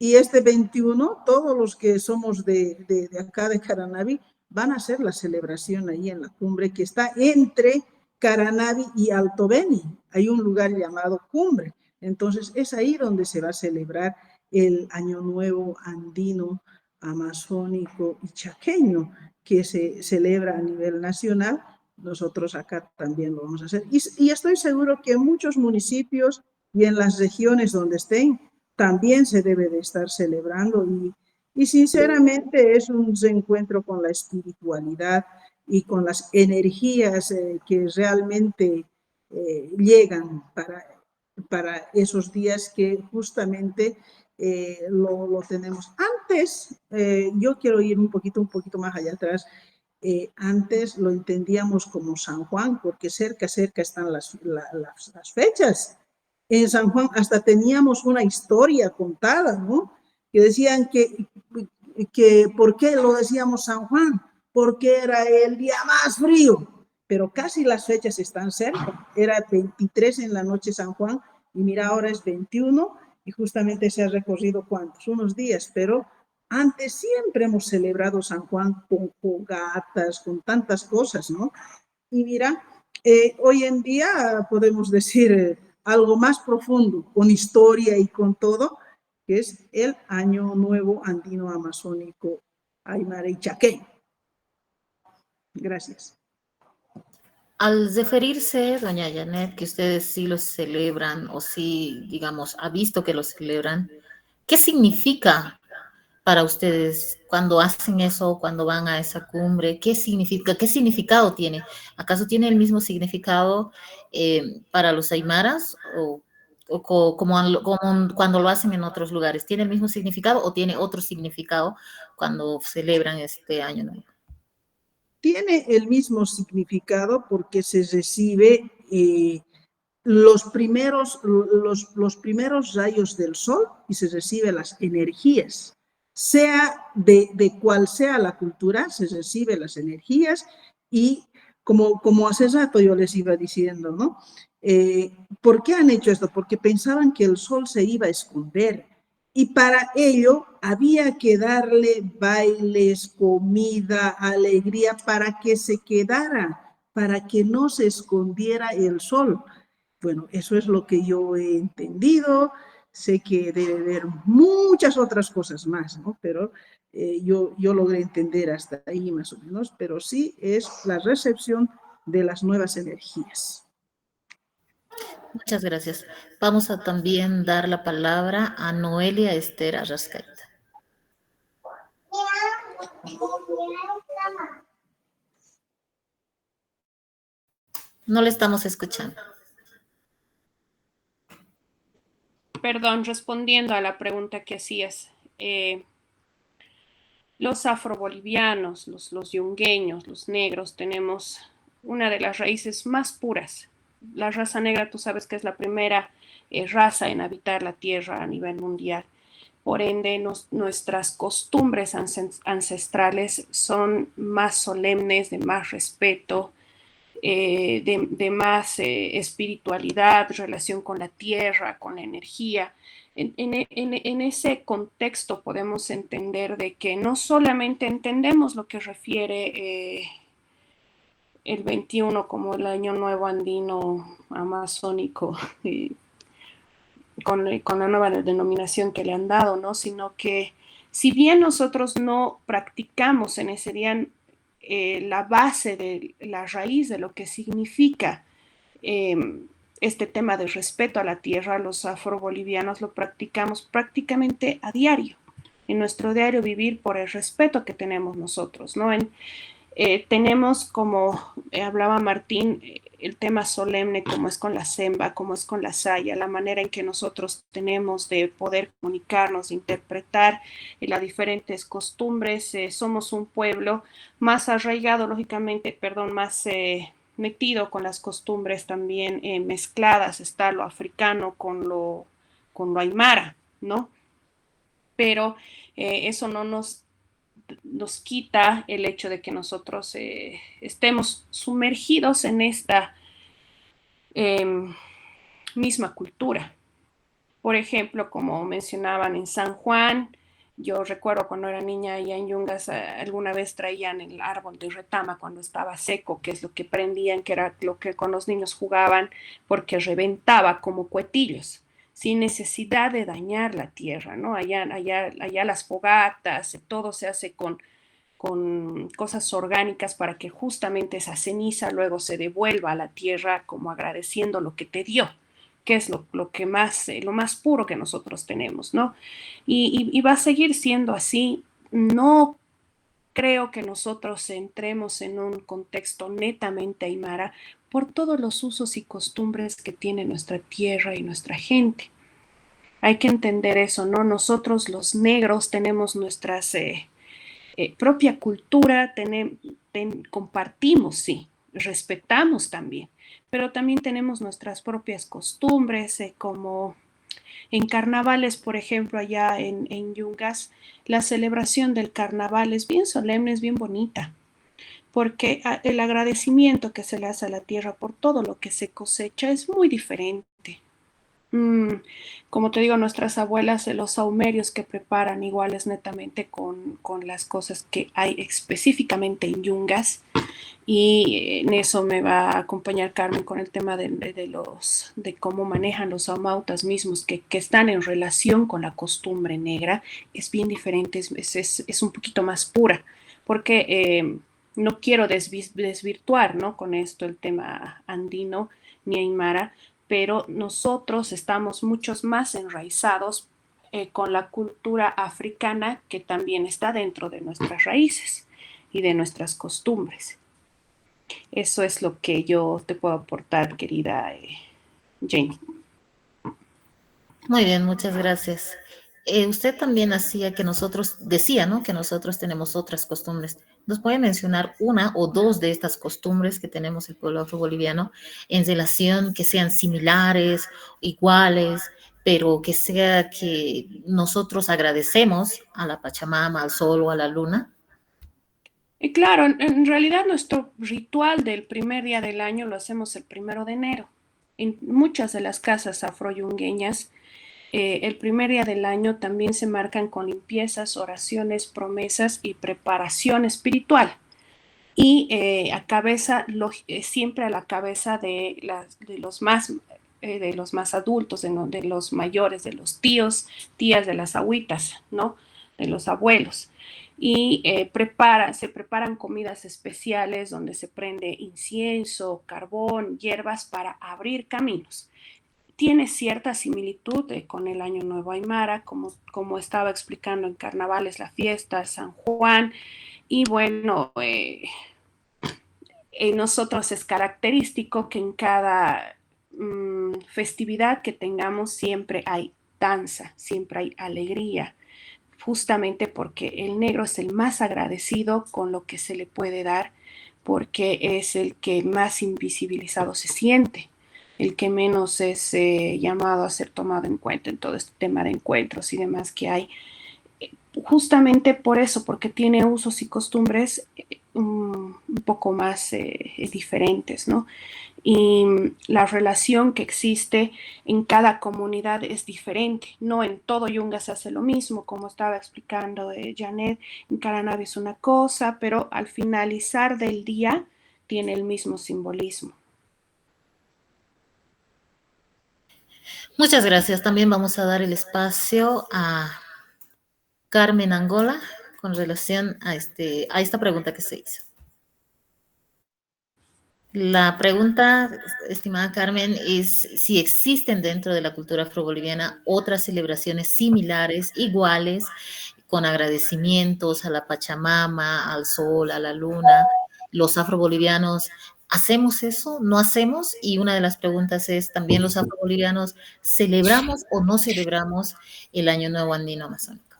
y este 21, todos los que somos de acá de Caranaví van a hacer la celebración ahí en La Cumbre, que está entre Caranaví y Alto Beni. Hay un lugar llamado Cumbre. Entonces, es ahí donde se va a celebrar el Año Nuevo andino, amazónico y chaqueño, que se celebra a nivel nacional. Nosotros acá también lo vamos a hacer. Y estoy seguro que en muchos municipios y en las regiones donde estén, también se debe de estar celebrando y sinceramente es un reencuentro con la espiritualidad y con las energías que realmente llegan para esos días que justamente lo tenemos. Antes, yo quiero ir un poquito más allá atrás. Antes lo entendíamos como San Juan, porque cerca están las fechas. En San Juan hasta teníamos una historia contada, ¿no? Que decían que ¿por qué lo decíamos San Juan? Porque era el día más frío, pero casi las fechas están cerca. Era 23 en la noche San Juan y mira, ahora es 21 y justamente se ha recorrido ¿cuántos? Unos días, pero antes siempre hemos celebrado San Juan con fogatas, con tantas cosas, ¿no? Y mira, hoy en día podemos decir algo más profundo, con historia y con todo, que es el Año Nuevo Andino Amazónico Aymara y Chaqueño. Gracias. Al referirse, doña Janet, que ustedes sí los celebran o sí, digamos, ha visto que los celebran, ¿qué significa para ustedes cuando hacen eso, cuando van a esa cumbre? ¿Qué significa? ¿Qué significado tiene? ¿Acaso tiene el mismo significado para los aymaras como cuando lo hacen en otros lugares? ¿Tiene el mismo significado o tiene otro significado cuando celebran este Año Nuevo? Tiene el mismo significado porque se recibe los primeros rayos del sol y se reciben las energías. Sea de cual sea la cultura, se reciben las energías y como hace rato yo les iba diciendo, ¿no? ¿Por qué han hecho esto? Porque pensaban que el sol se iba a esconder y para ello había que darle bailes, comida, alegría para que se quedara, para que no se escondiera el sol. Bueno, eso es lo que yo he entendido. Sé que debe haber muchas otras cosas más, ¿no? Pero yo logré entender hasta ahí más o menos, pero sí es la recepción de las nuevas energías. Muchas gracias. Vamos a también dar la palabra a Noelia Esther Arrascaita. No le estamos escuchando. Perdón, respondiendo a la pregunta que hacías. Los afrobolivianos, los yungueños, los negros, tenemos una de las raíces más puras. La raza negra, tú sabes que es la primera raza en habitar la tierra a nivel mundial. Por ende, nuestras costumbres ancestrales son más solemnes, de más respeto, de más espiritualidad, relación con la tierra, con la energía. En ese contexto podemos entender de que no solamente entendemos lo que refiere el 21 como el Año Nuevo Andino Amazónico, con la nueva denominación que le han dado, ¿no? Sino que si bien nosotros no practicamos en ese día la base de la raíz de lo que significa este tema de respeto a la tierra, los afrobolivianos lo practicamos prácticamente a diario, en nuestro diario vivir por el respeto que tenemos nosotros, ¿no? Tenemos, como hablaba Martín, el tema solemne, como es con la semba, como es con la saya, la manera en que nosotros tenemos de poder comunicarnos, interpretar las diferentes costumbres. Somos un pueblo más arraigado, lógicamente, más metido con las costumbres también mezcladas, está lo africano con lo aymara, ¿no? Pero eso no nos quita el hecho de que nosotros estemos sumergidos en esta misma cultura. Por ejemplo, como mencionaban en San Juan, yo recuerdo cuando era niña allá en Yungas, alguna vez traían el árbol de retama cuando estaba seco, que es lo que prendían, que era lo que con los niños jugaban, porque reventaba como cuetillos, sin necesidad de dañar la tierra, ¿no? Allá las fogatas, todo se hace con cosas orgánicas para que justamente esa ceniza luego se devuelva a la tierra como agradeciendo lo que te dio, que es lo más puro que nosotros tenemos, ¿no? Y va a seguir siendo así. No creo que nosotros entremos en un contexto netamente aymara por todos los usos y costumbres que tiene nuestra tierra y nuestra gente. Hay que entender eso, ¿no? Nosotros los negros tenemos nuestras propia cultura, compartimos, sí, respetamos también, pero también tenemos nuestras propias costumbres, como en carnavales, por ejemplo, allá en Yungas, la celebración del carnaval es bien solemne, es bien bonita, porque el agradecimiento que se le hace a la tierra por todo lo que se cosecha es muy diferente. Como te digo, nuestras abuelas, los saumerios que preparan iguales netamente con las cosas que hay específicamente en Yungas, y en eso me va a acompañar Carmen con el tema de cómo manejan los amautas mismos que están en relación con la costumbre negra. Es bien diferente, es un poquito más pura, porque no quiero desvirtuar, ¿no? Con esto el tema andino ni aymara, pero nosotros estamos muchos más enraizados con la cultura africana, que también está dentro de nuestras raíces y de nuestras costumbres. Eso es lo que yo te puedo aportar, querida Jane. Muy bien, muchas gracias. Usted también decía, ¿no? Que nosotros tenemos otras costumbres. ¿Nos puede mencionar una o dos de estas costumbres que tenemos el pueblo afroboliviano en relación que sean similares, iguales, pero que sea que nosotros agradecemos a la Pachamama, al sol o a la luna? Y claro, en realidad nuestro ritual del primer día del año lo hacemos el 1 de enero. En muchas de las casas afroyungueñas, el primer día del año también se marcan con limpiezas, oraciones, promesas y preparación espiritual. Y siempre a la cabeza de los más adultos, de los mayores, de los tíos, tías, de las agüitas, ¿no? De los abuelos. Y se preparan comidas especiales donde se prende incienso, carbón, hierbas para abrir caminos. Tiene cierta similitud con el Año Nuevo Aymara, como estaba explicando en carnavales, la fiesta, San Juan. Y bueno, nosotros es característico que en cada festividad que tengamos siempre hay danza, siempre hay alegría, justamente porque el negro es el más agradecido con lo que se le puede dar, porque es el que más invisibilizado se siente, el que menos es llamado a ser tomado en cuenta en todo este tema de encuentros y demás que hay. Justamente por eso, porque tiene usos y costumbres un poco más diferentes, ¿no? Y la relación que existe en cada comunidad es diferente. No en todo Yungas se hace lo mismo, como estaba explicando Janet, en Caranavi es una cosa, pero al finalizar del día tiene el mismo simbolismo. Muchas gracias. También vamos a dar el espacio a Carmen Angola con relación a esta pregunta que se hizo. La pregunta, estimada Carmen, es si existen dentro de la cultura afroboliviana otras celebraciones similares, iguales, con agradecimientos a la Pachamama, al sol, a la luna. Los afrobolivianos, ¿hacemos eso? ¿No hacemos? Y una de las preguntas es, ¿también los afrobolivianos celebramos o no celebramos el Año Nuevo Andino Amazónico?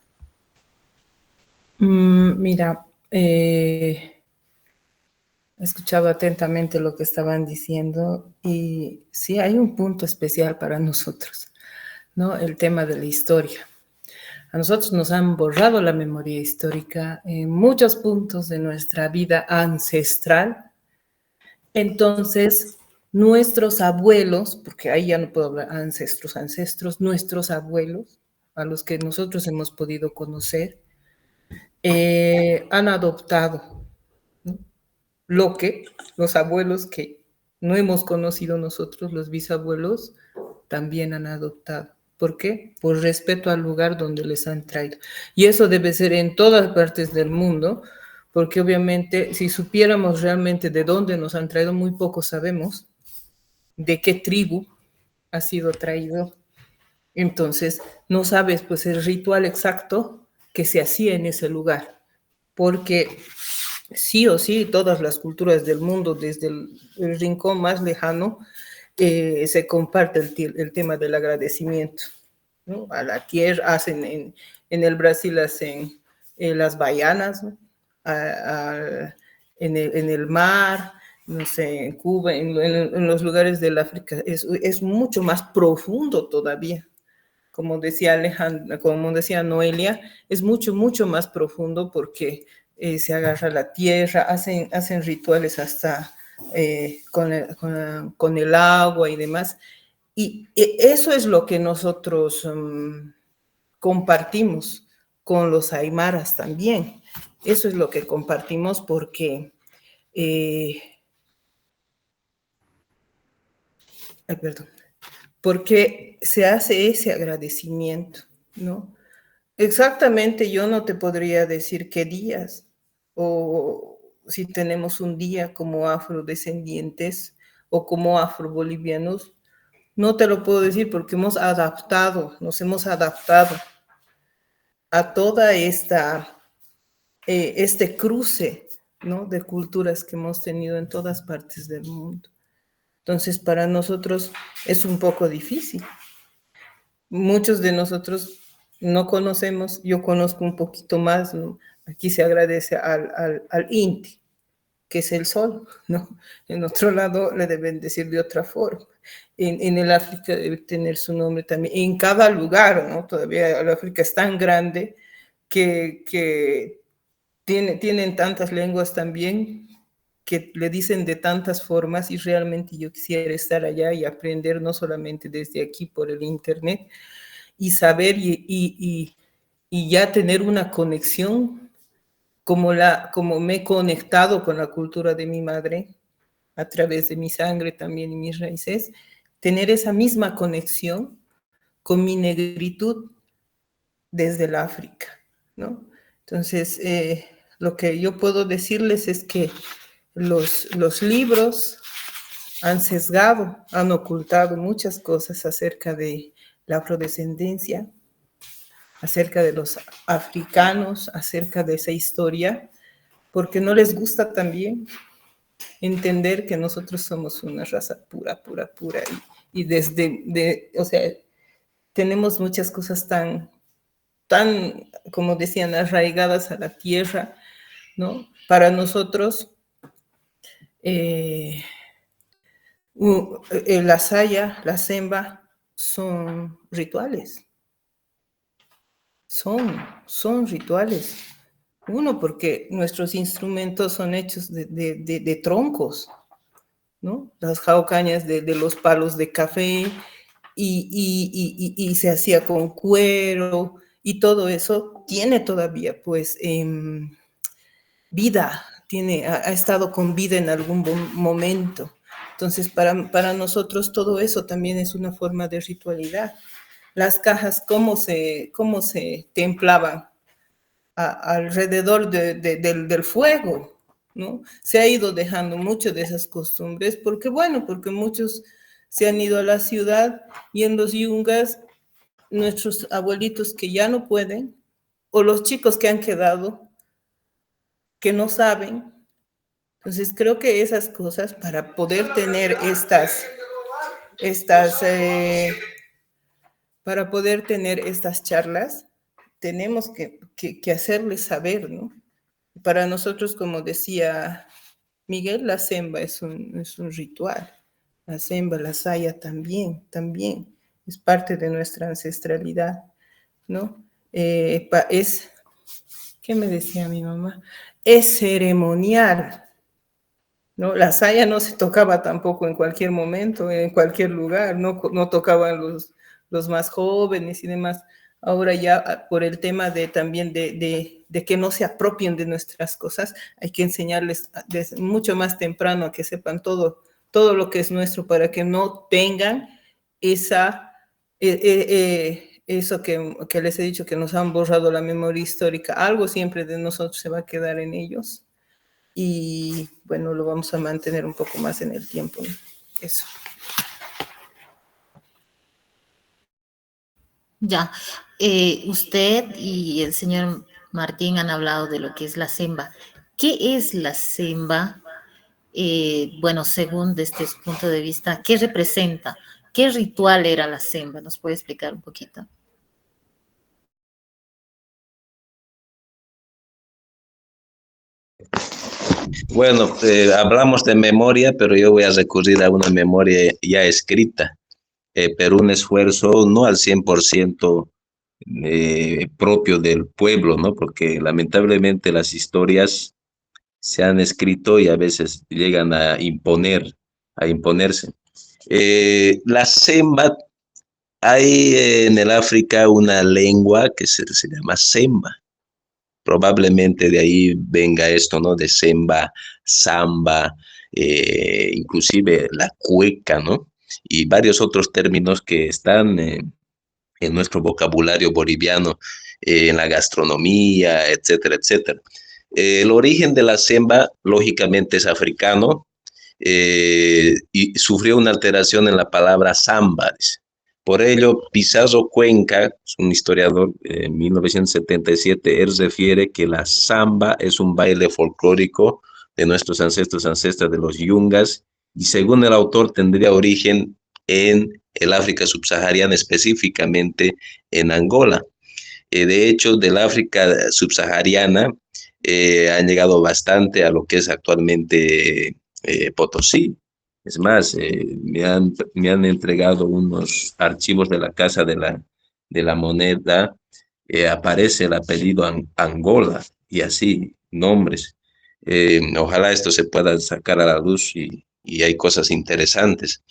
Mira, he escuchado atentamente lo que estaban diciendo y sí hay un punto especial para nosotros, ¿no? El tema de la historia. A nosotros nos han borrado la memoria histórica en muchos puntos de nuestra vida ancestral. Entonces, nuestros abuelos, porque ahí ya no puedo hablar ancestros, nuestros abuelos, a los que nosotros hemos podido conocer, han adoptado, ¿no? Lo que los abuelos que no hemos conocido nosotros, los bisabuelos, también han adoptado. ¿Por qué? Por respeto al lugar donde les han traído. Y eso debe ser en todas partes del mundo, porque obviamente si supiéramos realmente de dónde nos han traído, muy poco sabemos de qué tribu ha sido traído. Entonces, no sabes pues el ritual exacto que se hacía en ese lugar, porque sí o sí, todas las culturas del mundo, desde el rincón más lejano, se comparte el tema del agradecimiento, ¿no? A la tierra, hacen en el Brasil hacen las baianas, ¿no? En el mar, no sé, en Cuba, en los lugares del África, es mucho más profundo todavía. Como decía Alejandra, como decía Noelia, es mucho, mucho más profundo porque se agarra la tierra, hacen rituales hasta con el agua y demás. Y eso es lo que nosotros compartimos con los aymaras también. Eso es lo que compartimos porque, porque se hace ese agradecimiento, ¿no? Exactamente, yo no te podría decir qué días o si tenemos un día como afrodescendientes o como afrobolivianos, no te lo puedo decir porque nos hemos adaptado a toda este cruce, ¿no? De culturas que hemos tenido en todas partes del mundo. Entonces, para nosotros es un poco difícil. Muchos de nosotros no conocemos, yo conozco un poquito más, ¿no? Aquí se agradece al Inti, que es el sol, ¿no? En otro lado le deben decir de otra forma. En el África debe tener su nombre también. En cada lugar, ¿no? Todavía el África es tan grande que tienen tantas lenguas también que le dicen de tantas formas y realmente yo quisiera estar allá y aprender no solamente desde aquí por el internet y saber y ya tener una conexión como me he conectado con la cultura de mi madre a través de mi sangre también y mis raíces, tener esa misma conexión con mi negritud desde el África, ¿no? Entonces, lo que yo puedo decirles es que los libros han sesgado, han ocultado muchas cosas acerca de la afrodescendencia, acerca de los africanos, acerca de esa historia, porque no les gusta también entender que nosotros somos una raza pura, pura, pura, y o sea, tenemos muchas cosas tan, como decían, arraigadas a la tierra, ¿no? Para nosotros, la saya, la semba, son rituales. Son rituales. Uno, porque nuestros instrumentos son hechos de troncos, ¿no? Las jaucañas de los palos de café y se hacía con cuero y todo eso tiene todavía, pues, vida, ha estado con vida en algún momento. Entonces, para nosotros todo eso también es una forma de ritualidad. Las cajas, cómo se templaban alrededor del fuego, ¿no? Se ha ido dejando mucho de esas costumbres porque muchos se han ido a la ciudad y en los yungas, nuestros abuelitos que ya no pueden, o los chicos que han quedado, que no saben. Entonces creo que esas cosas, para poder tener para poder tener estas charlas, tenemos que hacerles saber, ¿no? Para nosotros, como decía Miguel, la semba es un ritual. La semba, la saya también, es parte de nuestra ancestralidad, ¿no? ¿Qué me decía mi mamá? Es ceremonial, ¿no? La saya no se tocaba tampoco en cualquier momento, en cualquier lugar, no tocaban los más jóvenes y demás. Ahora ya por el tema de también de que no se apropien de nuestras cosas, hay que enseñarles desde mucho más temprano a que sepan todo lo que es nuestro para que no tengan eso que les he dicho, que nos han borrado la memoria histórica. Algo siempre de nosotros se va a quedar en ellos. Y bueno, lo vamos a mantener un poco más en el tiempo, ¿no? Eso. Ya, usted y el señor Martín han hablado de lo que es la semba. ¿Qué es la semba? Bueno, según desde su punto de vista, ¿qué representa? ¿Qué ritual era la semba? ¿Nos puede explicar un poquito? Bueno, hablamos de memoria, pero yo voy a recurrir a una memoria ya escrita, pero un esfuerzo no al 100% propio del pueblo, ¿no? Porque lamentablemente las historias se han escrito y a veces llegan a imponerse. La semba, hay en el África una lengua que se llama semba. Probablemente de ahí venga esto, ¿no? De semba, samba, inclusive la cueca, ¿no? Y varios otros términos que están en nuestro vocabulario boliviano, en la gastronomía, etcétera, etcétera. El origen de la semba, lógicamente, es africano y sufrió una alteración en la palabra samba. Por ello, Pizarro Cuenca, un historiador, en 1977, él refiere que la samba es un baile folclórico de nuestros ancestras de los yungas, y según el autor tendría origen en el África subsahariana, específicamente en Angola. De hecho, del África subsahariana han llegado bastante a lo que es actualmente Potosí. Es más, me han entregado unos archivos de la Casa de la Moneda, aparece el apellido Angola y así, nombres. Ojalá esto se pueda sacar a la luz y hay cosas interesantes.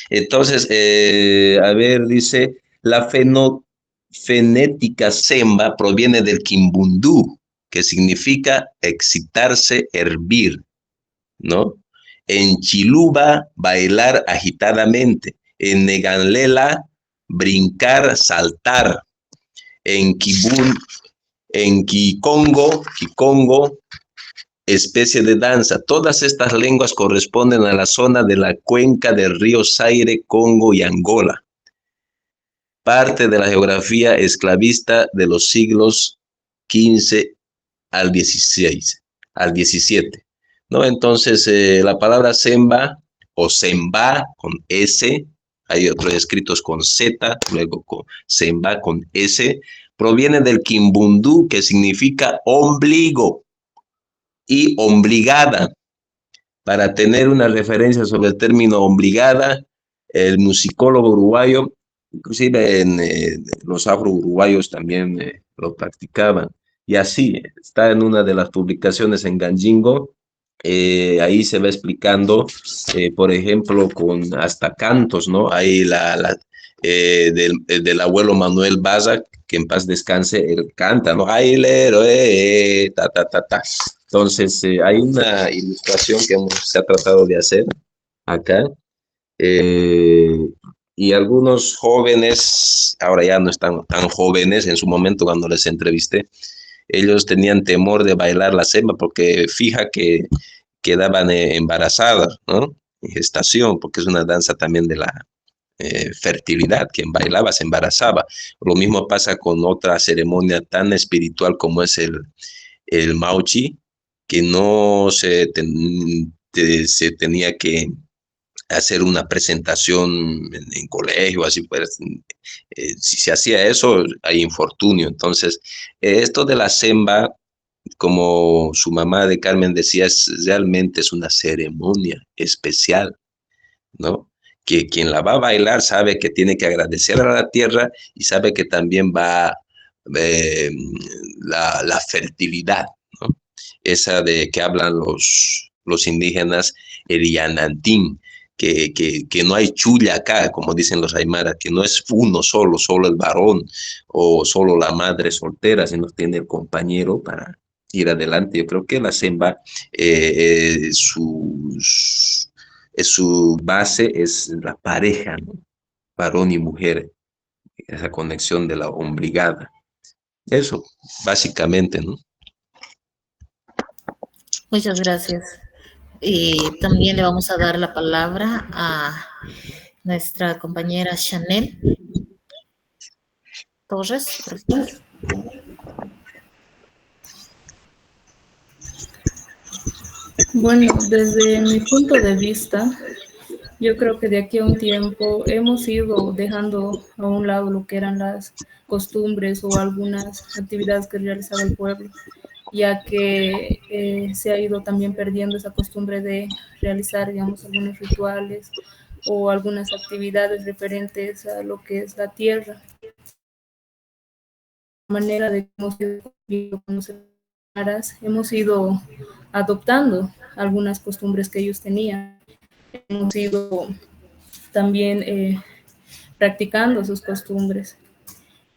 Entonces, a ver, dice, la fenética semba proviene del quimbundú, que significa excitarse, hervir, ¿no? En chiluba, bailar agitadamente. En neganlela, brincar, saltar. En kibun, en kikongo, especie de danza. Todas estas lenguas corresponden a la zona de la cuenca del río Zaire, Congo y Angola, parte de la geografía esclavista de los siglos XV al XVII, ¿no? Entonces, la palabra semba o semba con S, hay otros escritos con Z, luego con semba con S, proviene del quimbundú, que significa ombligo, y obligada. Para tener una referencia sobre el término obligada, el musicólogo uruguayo, inclusive en los afro-uruguayos también lo practicaban. Y así, está en una de las publicaciones en Ganjingo, ahí se va explicando, por ejemplo, con hasta cantos, ¿no? Ahí del abuelo Manuel Baza, que en paz descanse, él canta, ¿no? Ay, lero, ta, ta, ta, ta. Entonces, hay una ilustración que se ha tratado de hacer acá, eh, y algunos jóvenes, ahora ya no están tan jóvenes, en su momento cuando les entrevisté, ellos tenían temor de bailar la semba porque fija que quedaban embarazadas, ¿no? En gestación, porque es una danza también de la fertilidad. Quien bailaba se embarazaba. Lo mismo pasa con otra ceremonia tan espiritual como es el mauchi, que no se tenía que hacer una presentación en colegio, así pues, si se hacía eso, hay infortunio. Entonces, esto de la semba, como su mamá de Carmen decía, realmente es una ceremonia especial, ¿no? Que quien la va a bailar sabe que tiene que agradecer a la tierra y sabe que también va eh, la fertilidad, ¿no? Esa de que hablan los indígenas el Yanantín, que no hay chulla acá, como dicen los aymaras, que no es uno solo el varón o solo la madre soltera, sino tiene el compañero para ir adelante. Yo creo que la semba, su base es la pareja, ¿no? Varón y mujer, esa conexión de la ombligada. Eso, básicamente, ¿no? Muchas gracias. También le vamos a dar la palabra a nuestra compañera Chanel Torres, por favor. Bueno, desde mi punto de vista, yo creo que de aquí a un tiempo hemos ido dejando a un lado lo que eran las costumbres o algunas actividades que realizaba el pueblo, ya que se ha ido también perdiendo esa costumbre de realizar, digamos, algunos rituales o algunas actividades referentes a lo que es la tierra. La manera de cómo hemos ido adoptando algunas costumbres que ellos tenían. Hemos ido también practicando sus costumbres.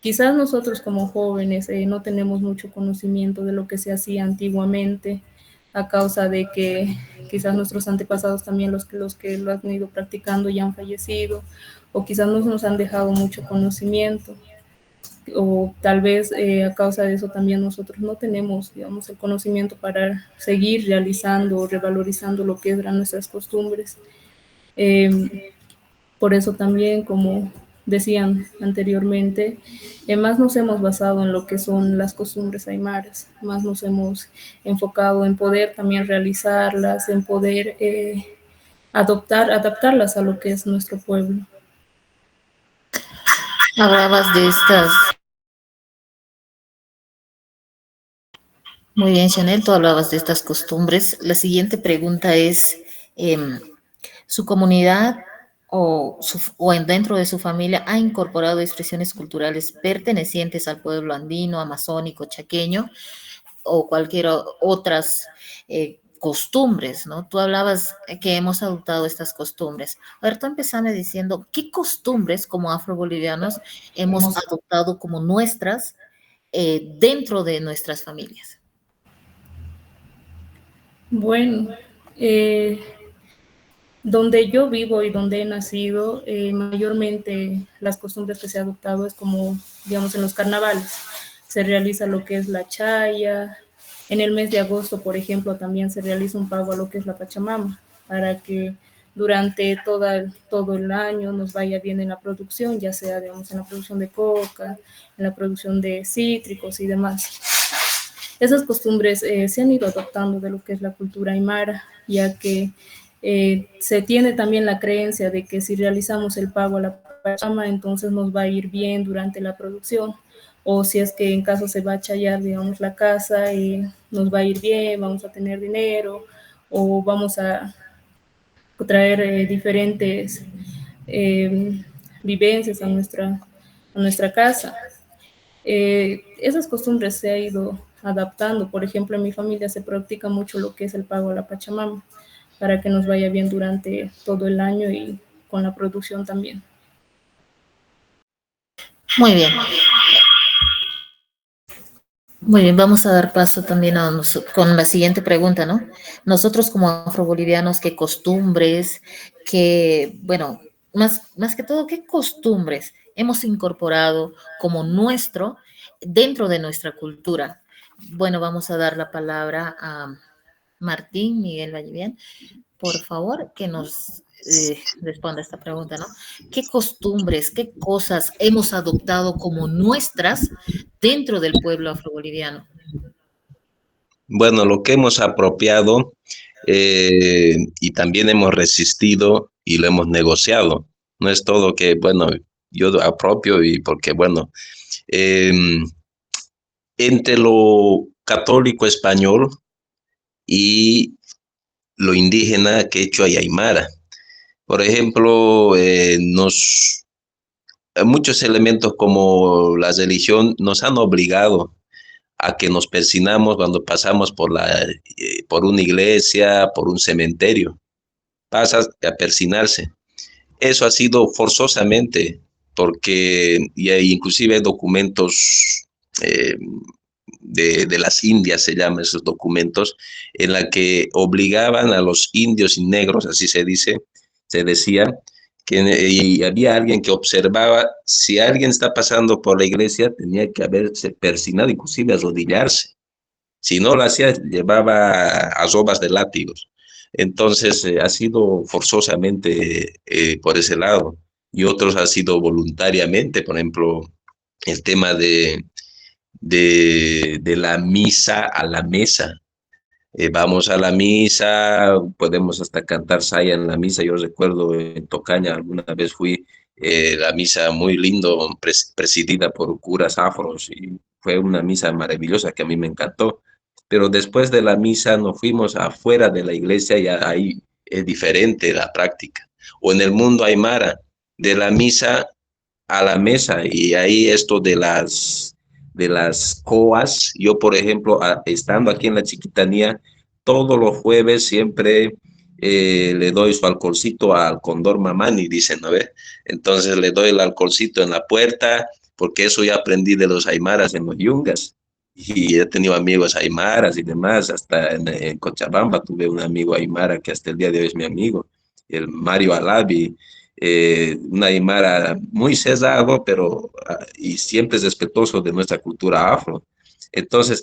Quizás nosotros como jóvenes no tenemos mucho conocimiento de lo que se hacía antiguamente, a causa de que quizás nuestros antepasados también, los que lo han ido practicando, ya han fallecido, o quizás no nos han dejado mucho conocimiento, o tal vez a causa de eso también nosotros no tenemos, digamos, el conocimiento para seguir realizando o revalorizando lo que eran nuestras costumbres. Por eso también, como decían anteriormente, más nos hemos basado en lo que son las costumbres aymaras, más nos hemos enfocado en poder también realizarlas, en poder adaptarlas a lo que es nuestro pueblo. Hablabas de estas. Muy bien, Chanel, tú hablabas de estas costumbres. La siguiente pregunta es, ¿su comunidad dentro de su familia ha incorporado expresiones culturales pertenecientes al pueblo andino, amazónico, chaqueño o cualquier otras costumbres, ¿no? Tú hablabas que hemos adoptado estas costumbres. A ver, tú empezame diciendo, ¿qué costumbres como afrobolivianos hemos adoptado como nuestras dentro de nuestras familias? Bueno, donde yo vivo y donde he nacido, mayormente las costumbres que se ha adoptado es como, digamos, en los carnavales. Se realiza lo que es la chaya. En el mes de agosto, por ejemplo, también se realiza un pago a lo que es la Pachamama, para que durante todo el año nos vaya bien en la producción, ya sea, digamos, en la producción de coca, en la producción de cítricos y demás. Esas costumbres se han ido adoptando de lo que es la cultura aymara, ya que se tiene también la creencia de que si realizamos el pago a la Pachamama, entonces nos va a ir bien durante la producción, o si es que en caso se va a chayar, digamos, la casa, nos va a ir bien, vamos a tener dinero, o vamos a traer diferentes vivencias a nuestra casa. Esas costumbres se han ido adaptando. Por ejemplo, en mi familia se practica mucho lo que es el pago a la Pachamama, para que nos vaya bien durante todo el año y con la producción también. Muy bien. Muy bien, vamos a dar paso también con la siguiente pregunta, ¿no? Nosotros como afrobolivianos, ¿qué costumbres, bueno, más que todo, qué costumbres hemos incorporado como nuestro dentro de nuestra cultura? Bueno, vamos a dar la palabra a Martín Miguel Vallivian, por favor, que nos responda esta pregunta, ¿no? ¿Qué costumbres, qué cosas hemos adoptado como nuestras dentro del pueblo afroboliviano? Bueno, lo que hemos apropiado y también hemos resistido y lo hemos negociado. No es todo que, bueno, yo apropio y porque, bueno, entre lo católico español y lo indígena quechua y aymara. Por ejemplo, muchos elementos como la religión nos han obligado a que nos persinamos cuando pasamos por una iglesia, por un cementerio. Pasas a persinarse. Eso ha sido forzosamente, porque inclusive hay documentos de las Indias, se llaman esos documentos, en la que obligaban a los indios y negros, así se dice, se decía, que y había alguien que observaba, si alguien está pasando por la iglesia, tenía que haberse persinado, inclusive arrodillarse. Si no lo hacía, llevaba azobas de látigos. Entonces, ha sido forzosamente por ese lado. Y otros ha sido voluntariamente, por ejemplo, el tema de la misa a la mesa. Vamos a la misa, podemos hasta cantar saya en la misa. Yo recuerdo en Tocaña, alguna vez fui la misa muy lindo, presidida por curas afros, y fue una misa maravillosa que a mí me encantó. Pero después de la misa nos fuimos afuera de la iglesia y ahí es diferente la práctica. O en el mundo aymara, de la misa a la mesa, y ahí esto de las coas. Yo, por ejemplo, estando aquí en la Chiquitanía, todos los jueves siempre le doy su alcoholcito al Condor Mamani, dicen, ¿no ve? Entonces le doy el alcoholcito en la puerta, porque eso ya aprendí de los aymaras en los yungas. Y he tenido amigos aymaras y demás, hasta en Cochabamba tuve un amigo aymara que hasta el día de hoy es mi amigo, el Mario Alavi, una aymara muy cesado, pero y siempre es respetuoso de nuestra cultura afro. Entonces,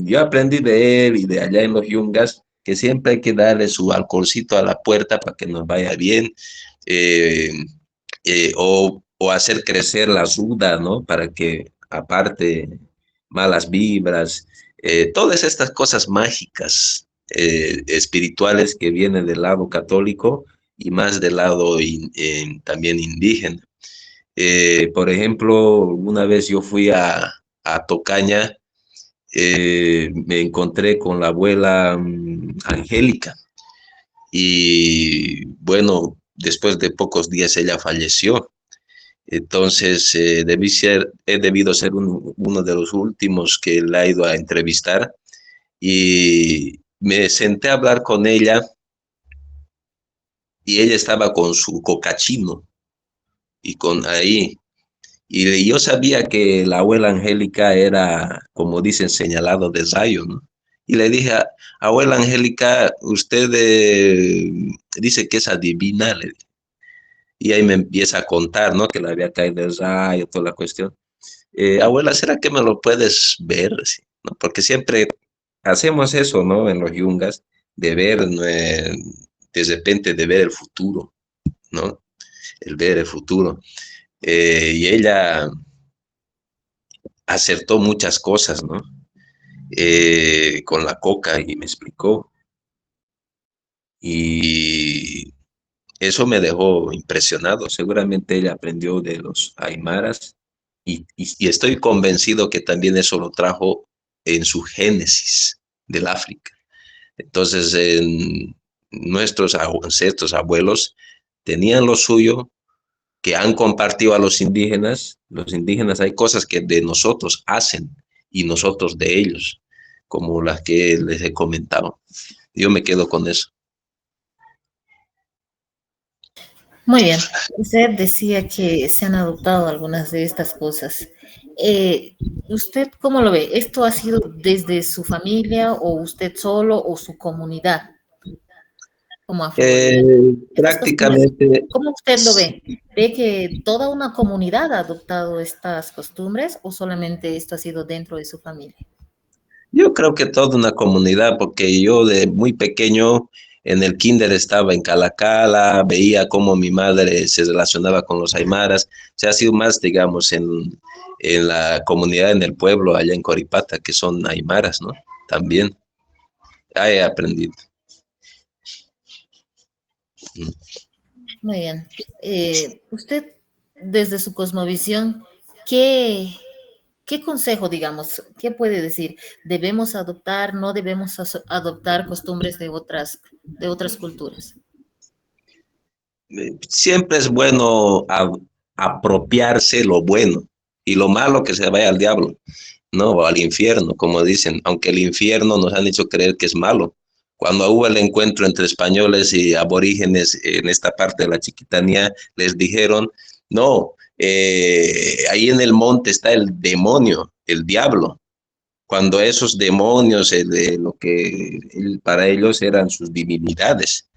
yo aprendí de él y de allá en los yungas que siempre hay que darle su alcoholcito a la puerta para que nos vaya bien, eh, o hacer crecer la ruda, ¿no? Para que aparte malas vibras, todas estas cosas mágicas, espirituales que vienen del lado católico y más del lado también indígena. Por ejemplo, una vez yo fui a Tocaña, me encontré con la abuela Angélica, y bueno, después de pocos días ella falleció. Entonces, he debido ser uno de los últimos que la he ido a entrevistar, y me senté a hablar con ella, y ella estaba con su cocachino y con ahí. Y yo sabía que la abuela Angélica era, como dicen, señalado de rayo, ¿no? Y le dije, abuela Angélica, usted dice que es adivina, le dije. Y ahí me empieza a contar, ¿no? Que le había caído el rayo, toda la cuestión. Abuela, ¿será que me lo puedes ver? Sí, ¿no? Porque siempre hacemos eso, ¿no? En los yungas, de ver, de repente, de ver el futuro, ¿no? El ver el futuro. Y ella acertó muchas cosas, ¿no? Con la coca, y me explicó. Y eso me dejó impresionado. Seguramente ella aprendió de los aymaras, y estoy convencido que también eso lo trajo en su génesis del África. Entonces, nuestros ancestros, abuelos, tenían lo suyo que han compartido a los indígenas. Los indígenas, hay cosas que de nosotros hacen y nosotros de ellos, como las que les he comentado. Yo me quedo con eso. Muy bien. Usted decía que se han adoptado algunas de estas cosas. ¿Usted cómo lo ve? ¿Esto ha sido desde su familia o usted solo o su comunidad como afroboliviano? Prácticamente. ¿Cómo usted lo ve? ¿Ve que toda una comunidad ha adoptado estas costumbres o solamente esto ha sido dentro de su familia? Yo creo que toda una comunidad, porque yo de muy pequeño en el kinder estaba en Calacala, veía cómo mi madre se relacionaba con los aymaras. O sea, ha sido más, digamos, en la comunidad, en el pueblo, allá en Coripata, que son aymaras, ¿no? También. Ahí he aprendido. Muy bien. Usted, desde su cosmovisión, ¿qué consejo, digamos, qué puede decir? ¿Debemos adoptar, no debemos adoptar costumbres de otras culturas? Siempre es bueno apropiarse lo bueno, y lo malo que se vaya al diablo. ¿no? O al infierno, como dicen, aunque el infierno nos han hecho creer que es malo. Cuando hubo el encuentro entre españoles y aborígenes en esta parte de la Chiquitanía, les dijeron, no, ahí en el monte está el demonio, el diablo, cuando esos demonios, de lo que para ellos eran sus divinidades.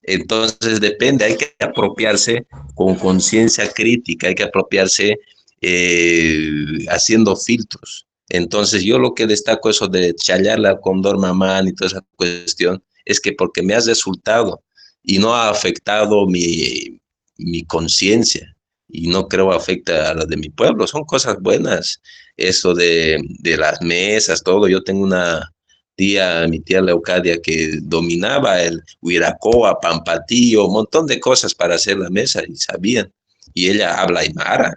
Entonces depende, hay que apropiarse con conciencia crítica, hay que apropiarse haciendo filtros. Entonces yo lo que destaco eso de chayarle al cóndor mamán y toda esa cuestión, es que porque me has resultado y no ha afectado mi conciencia y no creo afecta a la de mi pueblo, son cosas buenas. Eso de las mesas, todo, yo tengo mi tía Leucadia, que dominaba el huiracoa, pampatillo, un montón de cosas para hacer la mesa y sabían. Y ella habla aymara.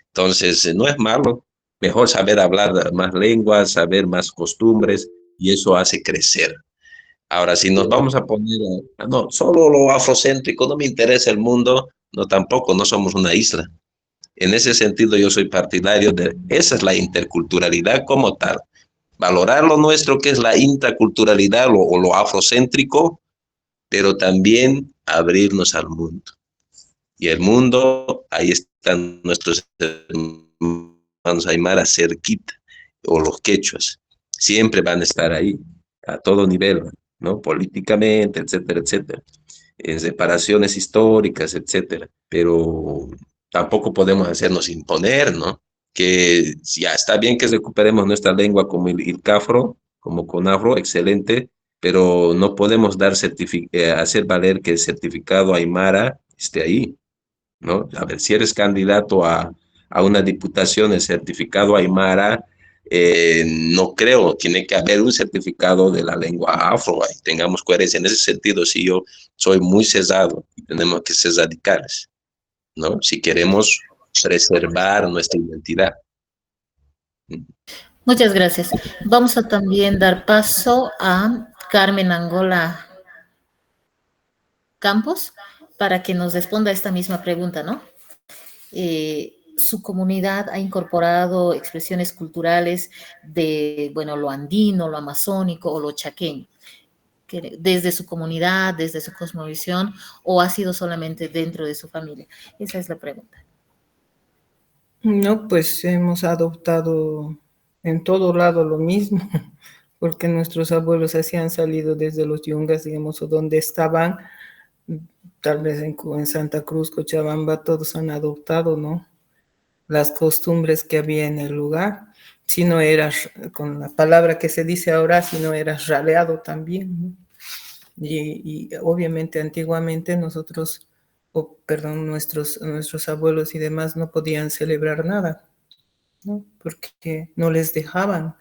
Entonces, no es malo. Mejor saber hablar más lenguas, saber más costumbres, y eso hace crecer. Ahora, si nos vamos a poner, no, solo lo afrocéntrico, no me interesa el mundo, no, tampoco, no somos una isla. En ese sentido, yo soy partidario de, esa es la interculturalidad como tal, valorar lo nuestro, que es la intraculturalidad o lo afrocéntrico, pero también abrirnos al mundo. Y el mundo, ahí están nuestros hermanos aymara cerquita, o los quechuas, siempre van a estar ahí, a todo nivel, ¿no? Políticamente, etcétera, etcétera, en separaciones históricas, etcétera, pero tampoco podemos hacernos imponer, ¿no? Que ya está bien que recuperemos nuestra lengua como el cafro, como conafro, excelente, pero no podemos hacer valer que el certificado aymara esté ahí, ¿no? A ver, si eres candidato a una diputación, el certificado aymara, no creo, tiene que haber un certificado de la lengua afro, ahí tengamos coherencia. En ese sentido, sí, yo soy muy cesado y tenemos que ser radicales, ¿no? Si queremos preservar nuestra identidad. Muchas gracias. Vamos a también dar paso a Carmen Angola Campos para que nos responda esta misma pregunta, ¿no? Su comunidad ha incorporado expresiones culturales de, bueno, lo andino, lo amazónico o lo chaqueño, desde su comunidad, desde su cosmovisión, o ha sido solamente dentro de su familia. Esa es la pregunta. No, pues hemos adoptado en todo lado lo mismo, porque nuestros abuelos así han salido desde los yungas, digamos, o donde estaban, tal vez en Santa Cruz, Cochabamba, todos han adoptado, ¿no? Las costumbres que había en el lugar. Si no eras, con la palabra que se dice ahora, si no eras raleado también, ¿no? Y obviamente antiguamente nosotros, nuestros abuelos y demás no podían celebrar nada, ¿no? Porque no les dejaban.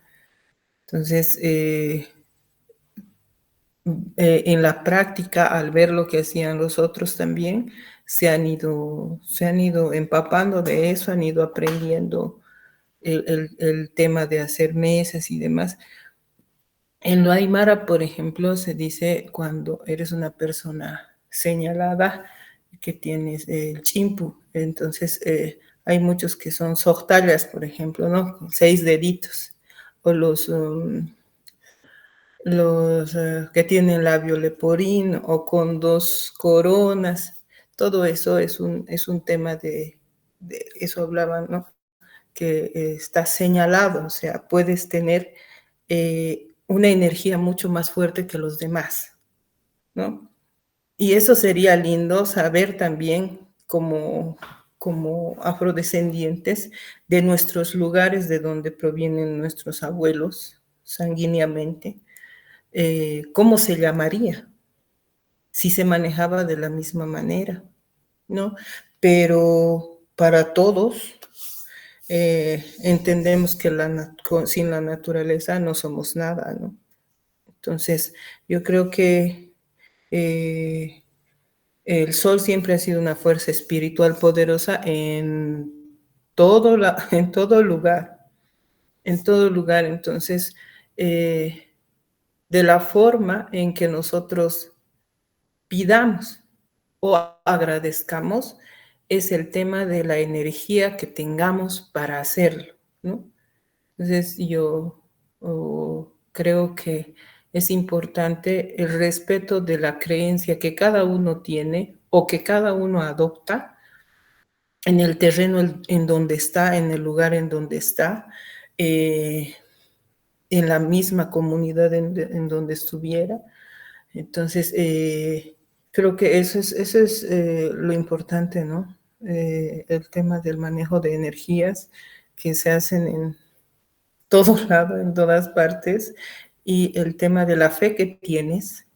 Entonces, en la práctica, al ver lo que hacían los otros también, se han ido empapando de eso, han ido aprendiendo el tema de hacer mesas y demás. En lo aymara, por ejemplo, se dice cuando eres una persona señalada que tienes el chimpu. Entonces, hay muchos que son sojtallas, por ejemplo, ¿no? Con 6 deditos. O los que tienen labio leporín o con 2 coronas. Todo eso es un tema de eso hablaban, ¿no? Que está señalado, o sea, puedes tener una energía mucho más fuerte que los demás, ¿no? Y eso sería lindo saber también como afrodescendientes de nuestros lugares de donde provienen nuestros abuelos sanguíneamente, cómo se llamaría, si se manejaba de la misma manera, ¿no? Pero para todos entendemos que sin la naturaleza no somos nada, ¿no? Entonces, yo creo que el sol siempre ha sido una fuerza espiritual poderosa en todo lugar, en todo lugar. Entonces, de la forma en que nosotros pidamos o agradezcamos, es el tema de la energía que tengamos para hacerlo, ¿no? Entonces yo creo que es importante el respeto de la creencia que cada uno tiene o que cada uno adopta en el terreno en donde está, en el lugar en donde está, en la misma comunidad en donde estuviera. Entonces, creo que eso es lo importante, ¿no? El tema del manejo de energías que se hacen en todos lados, en todas partes, y el tema de la fe que tienes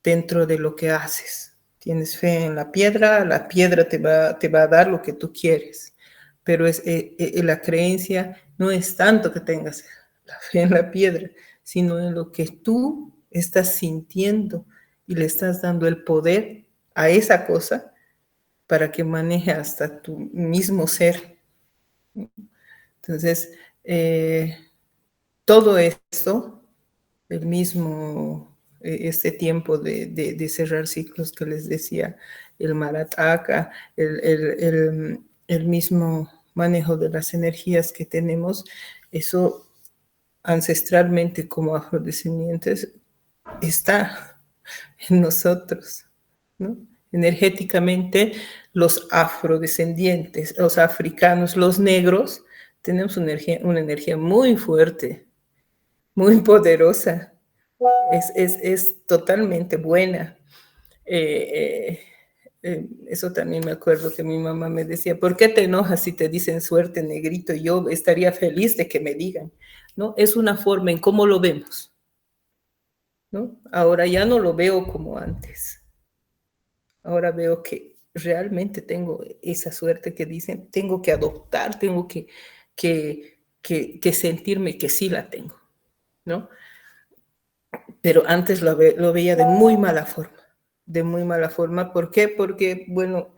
dentro de lo que haces. Tienes fe en la piedra te va a dar lo que tú quieres, pero la creencia no es tanto que tengas la fe en la piedra, sino en lo que tú estás sintiendo y le estás dando el poder a esa cosa para que maneje hasta tu mismo ser. Entonces, todo esto, el mismo, este tiempo de cerrar ciclos que les decía, el Marataka, el mismo manejo de las energías que tenemos, eso ancestralmente como afrodescendientes está en nosotros, ¿no? Energéticamente, los afrodescendientes, los africanos, los negros, tenemos una energía muy fuerte, muy poderosa, es totalmente buena. Eso también me acuerdo que mi mamá me decía, ¿por qué te enojas si te dicen suerte, negrito? Yo estaría feliz de que me digan, ¿no? Es una forma en cómo lo vemos, ¿no? Ahora ya no lo veo como antes. Ahora veo que realmente tengo esa suerte que dicen, tengo que adoptar, tengo que sentirme que sí la tengo, ¿no? Pero antes lo veía de muy mala forma. ¿Por qué? Porque, bueno,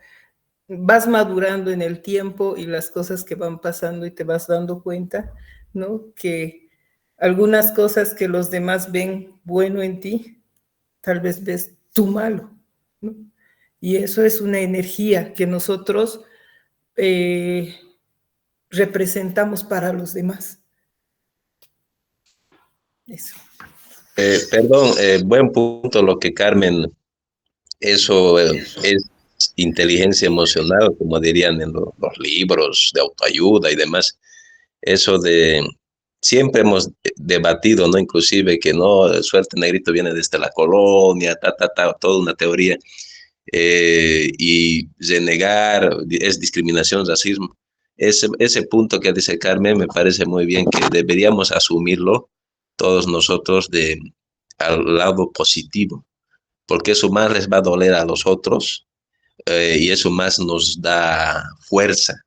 vas madurando en el tiempo y las cosas que van pasando y te vas dando cuenta, ¿no? Que algunas cosas que los demás ven bueno en ti, tal vez ves tú malo, ¿no? Y eso es una energía que nosotros representamos para los demás. Eso. Perdón, buen punto lo que Carmen, eso es inteligencia emocional, como dirían en los libros de autoayuda y demás. Eso de, siempre hemos debatido, ¿no? Inclusive que no, suerte negrito viene desde la colonia, toda una teoría, y renegar es discriminación, racismo. Ese punto que dice Carmen me parece muy bien, que deberíamos asumirlo todos nosotros al lado positivo, porque eso más les va a doler a los otros, y eso más nos da fuerza,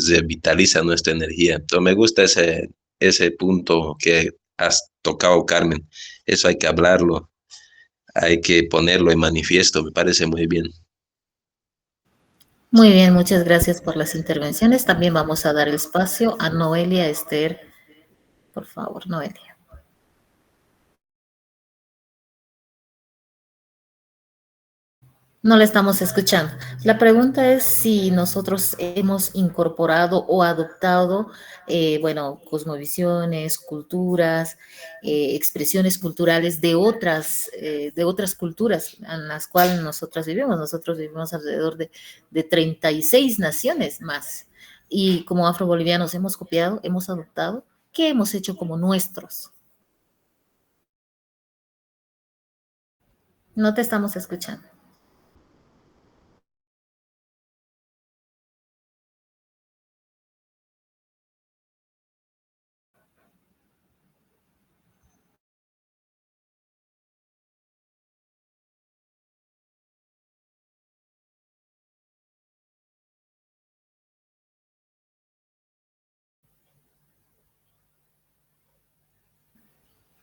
revitaliza nuestra energía. Entonces me gusta ese punto que has tocado, Carmen. Eso hay que hablarlo, hay que ponerlo en manifiesto, me parece muy bien. Muy bien, muchas gracias por las intervenciones. También vamos a dar el espacio a Noelia Esther. Por favor, Noelia. No le estamos escuchando. La pregunta es si nosotros hemos incorporado o adoptado, bueno, cosmovisiones, culturas, expresiones culturales de otras culturas en las cuales nosotros vivimos. Nosotros vivimos alrededor de 36 naciones más. Y como afrobolivianos hemos copiado, hemos adoptado, ¿qué hemos hecho como nuestros? No te estamos escuchando.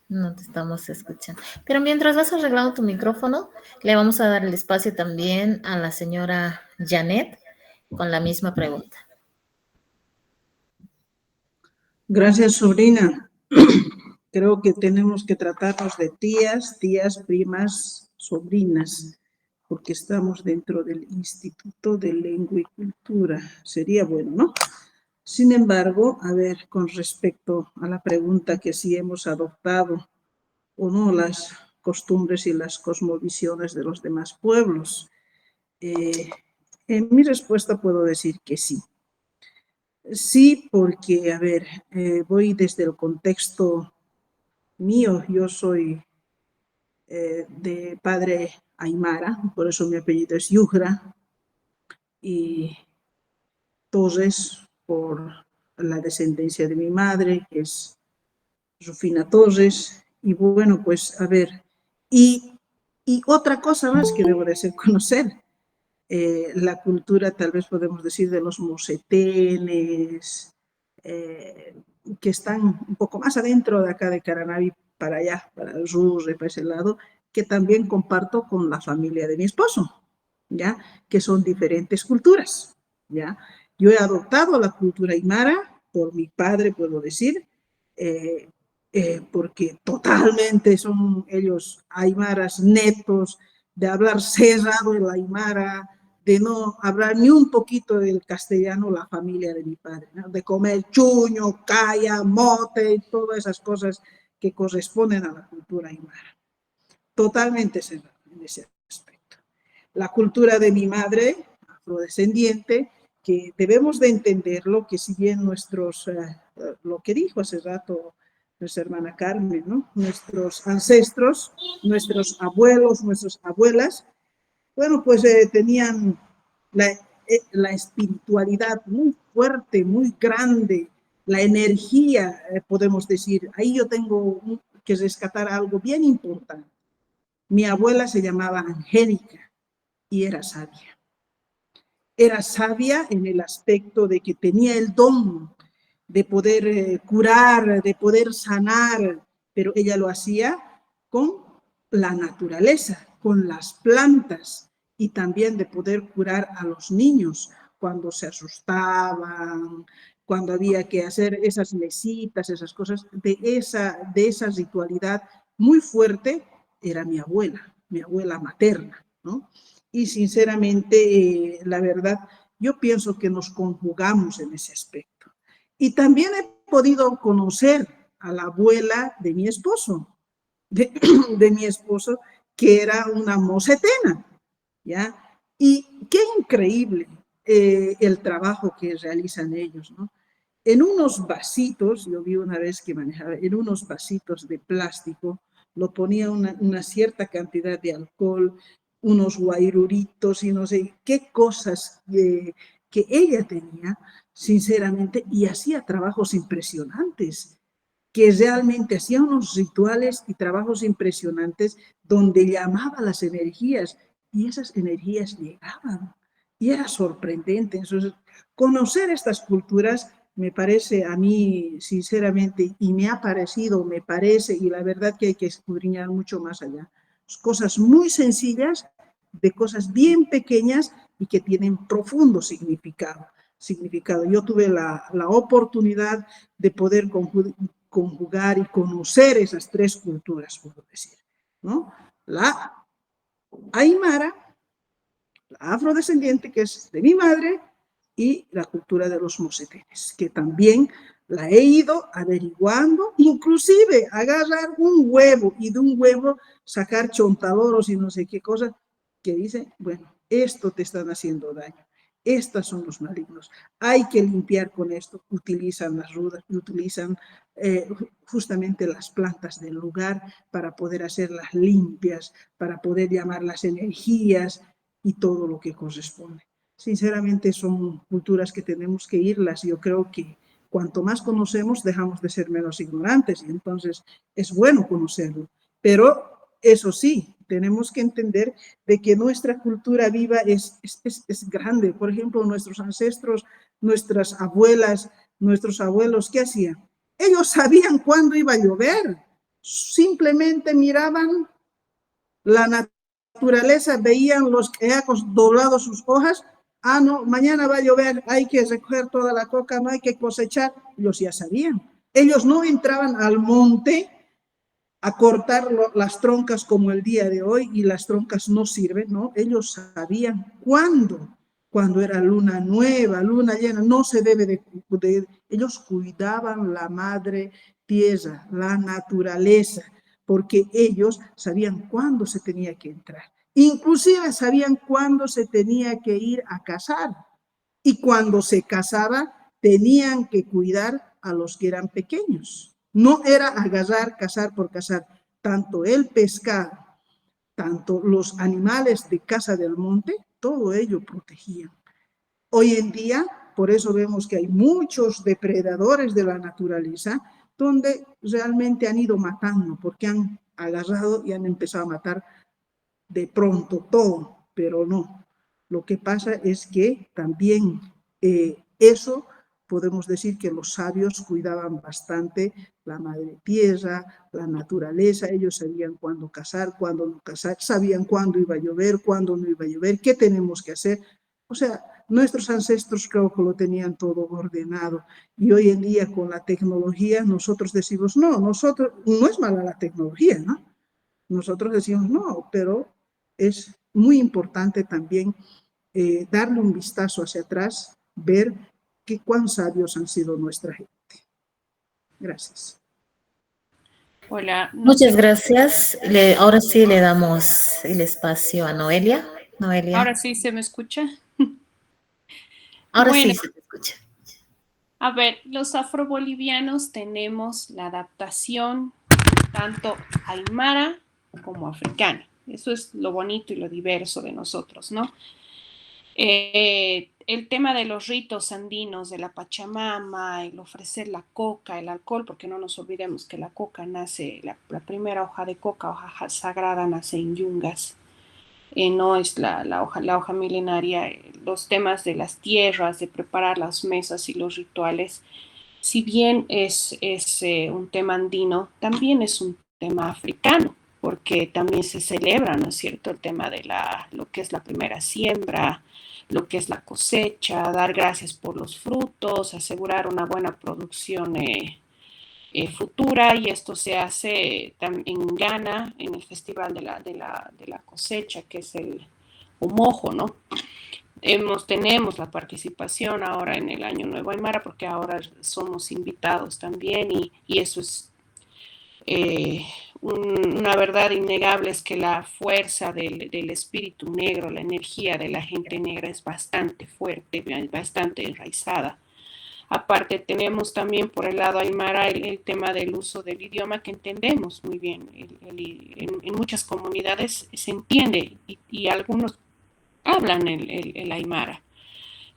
No te estamos escuchando. Pero mientras vas arreglando tu micrófono, le vamos a dar el espacio también a la señora Janet con la misma pregunta. Gracias, sobrina. Creo que tenemos que tratarnos de tías, primas, sobrinas, porque estamos dentro del Instituto de Lengua y Cultura. Sería bueno, ¿no? Sin embargo, a ver, con respecto a la pregunta que si hemos adoptado o no las costumbres y las cosmovisiones de los demás pueblos, en mi respuesta puedo decir que sí. Sí, porque, a ver, voy desde el contexto mío. Yo soy de padre aymara, por eso mi apellido es Yujra, y Torres por la descendencia de mi madre, que es Rufina Torres. Y bueno, pues, a ver, y otra cosa más que debo de hacer conocer, la cultura, tal vez podemos decir, de los mosetenes, que están un poco más adentro de acá de Caranavi, para allá, para el sur, para ese lado, que también comparto con la familia de mi esposo, ¿ya? Que son diferentes culturas, ¿ya? Yo he adoptado la cultura aymara por mi padre, puedo decir, porque totalmente son ellos aymaras netos, de hablar cerrado el aymara, de no hablar ni un poquito del castellano, la familia de mi padre, ¿no? De comer chuño, calla, mote y todas esas cosas que corresponden a la cultura aymara. Totalmente cerrado en ese aspecto. La cultura de mi madre, afrodescendiente, que debemos de entenderlo, que si bien nuestros, lo que dijo hace rato nuestra hermana Carmen, ¿no? Nuestros ancestros, nuestros abuelos, nuestras abuelas, bueno, pues tenían la espiritualidad muy fuerte, muy grande, la energía, podemos decir. Ahí yo tengo que rescatar algo bien importante. Mi abuela se llamaba Angélica y era sabia. Era sabia en el aspecto de que tenía el don de poder curar, de poder sanar, pero ella lo hacía con la naturaleza, con las plantas, y también de poder curar a los niños cuando se asustaban, cuando había que hacer esas mesitas, esas cosas, de esa ritualidad muy fuerte, era mi abuela materna, ¿no? Y sinceramente, la verdad, yo pienso que nos conjugamos en ese aspecto. Y también he podido conocer a la abuela de mi esposo, de mi esposo, que era una mocetena, ¿ya? Y qué increíble el trabajo que realizan ellos, ¿no? En unos vasitos, yo vi una vez que manejaba, en unos vasitos de plástico, lo ponía una cierta cantidad de alcohol, unos guairuritos y no sé qué cosas que ella tenía, sinceramente, y hacía trabajos impresionantes, que realmente hacía unos rituales y trabajos impresionantes donde llamaba las energías y esas energías llegaban y era sorprendente. Entonces, conocer estas culturas me parece a mí, sinceramente, y me ha parecido, me parece, y la verdad que hay que escudriñar mucho más allá. Cosas muy sencillas, de cosas bien pequeñas y que tienen profundo significado. Yo tuve la oportunidad de poder conjugar y conocer esas tres culturas, puedo decir, ¿no? La aymara, la afrodescendiente, que es de mi madre, y la cultura de los mosetenes, que también la he ido averiguando, inclusive agarrar un huevo y de un huevo sacar chontaloros y no sé qué cosa, que dice, bueno, esto te están haciendo daño. Estos son los malignos. Hay que limpiar con esto. Utilizan las rudas, utilizan justamente las plantas del lugar para poder hacerlas limpias, para poder llamar las energías y todo lo que corresponde. Sinceramente son culturas que tenemos que irlas. Yo creo que cuanto más conocemos, dejamos de ser menos ignorantes y entonces es bueno conocerlo. Pero eso sí, tenemos que entender de que nuestra cultura viva es grande. Por ejemplo, nuestros ancestros, nuestras abuelas, nuestros abuelos, ¿qué hacían? Ellos sabían cuándo iba a llover. Simplemente miraban la naturaleza, veían los quejacos doblados sus hojas. Ah, no, mañana va a llover, hay que recoger toda la coca, no hay que cosechar. Ellos ya sabían. Ellos no entraban al monte a cortar las troncas como el día de hoy y las troncas no sirven, ¿no? Ellos sabían cuándo cuando era luna nueva, luna llena, no se debe ellos cuidaban la madre tierra, la naturaleza, porque ellos sabían cuándo se tenía que entrar. Inclusive sabían cuándo se tenía que ir a cazar. Y cuando se casaba, tenían que cuidar a los que eran pequeños. No era agarrar, cazar por cazar. Tanto el pescado, tanto los animales de casa del monte, todo ello protegían. Hoy en día, por eso vemos que hay muchos depredadores de la naturaleza, donde realmente han ido matando, porque han agarrado y han empezado a matar de pronto todo, pero no. Lo que pasa es que también eso podemos decir que los sabios cuidaban bastante la madre tierra, la naturaleza, ellos sabían cuándo cazar, cuándo no cazar, sabían cuándo iba a llover, cuándo no iba a llover, qué tenemos que hacer. O sea, nuestros ancestros creo que lo tenían todo ordenado. Y hoy en día con la tecnología nosotros decimos, no, no es mala la tecnología, ¿no? Nosotros decimos, no, pero es muy importante también darle un vistazo hacia atrás, ver cuán sabios han sido nuestra gente. Gracias. Hola. Muchas gracias. Ahora sí le damos el espacio a Noelia. Noelia. Ahora sí se me escucha. Ahora bueno, sí se te escucha. A ver, los afrobolivianos tenemos la adaptación tanto aymara como africana. Eso es lo bonito y lo diverso de nosotros, ¿no? El tema de los ritos andinos, de la Pachamama, el ofrecer la coca, el alcohol, porque no nos olvidemos que la coca nace, la primera hoja de coca, hoja sagrada, nace en Yungas. No es la hoja milenaria. Los temas de las tierras, de preparar las mesas y los rituales, si bien es un tema andino, también es un tema africano, porque también se celebra, ¿no es cierto?, el tema de lo que es la primera siembra, lo que es la cosecha, dar gracias por los frutos, asegurar una buena producción futura, y esto se hace en Ghana, en el Festival de la Cosecha, que es el Omojo, ¿no? Tenemos la participación ahora en el Año Nuevo Aymara, porque ahora somos invitados también, y eso es una verdad innegable, es que la fuerza del espíritu negro, la energía de la gente negra es bastante fuerte, bastante enraizada. Aparte tenemos también por el lado aymara el tema del uso del idioma, que entendemos muy bien. En muchas comunidades se entiende y algunos hablan el aymara,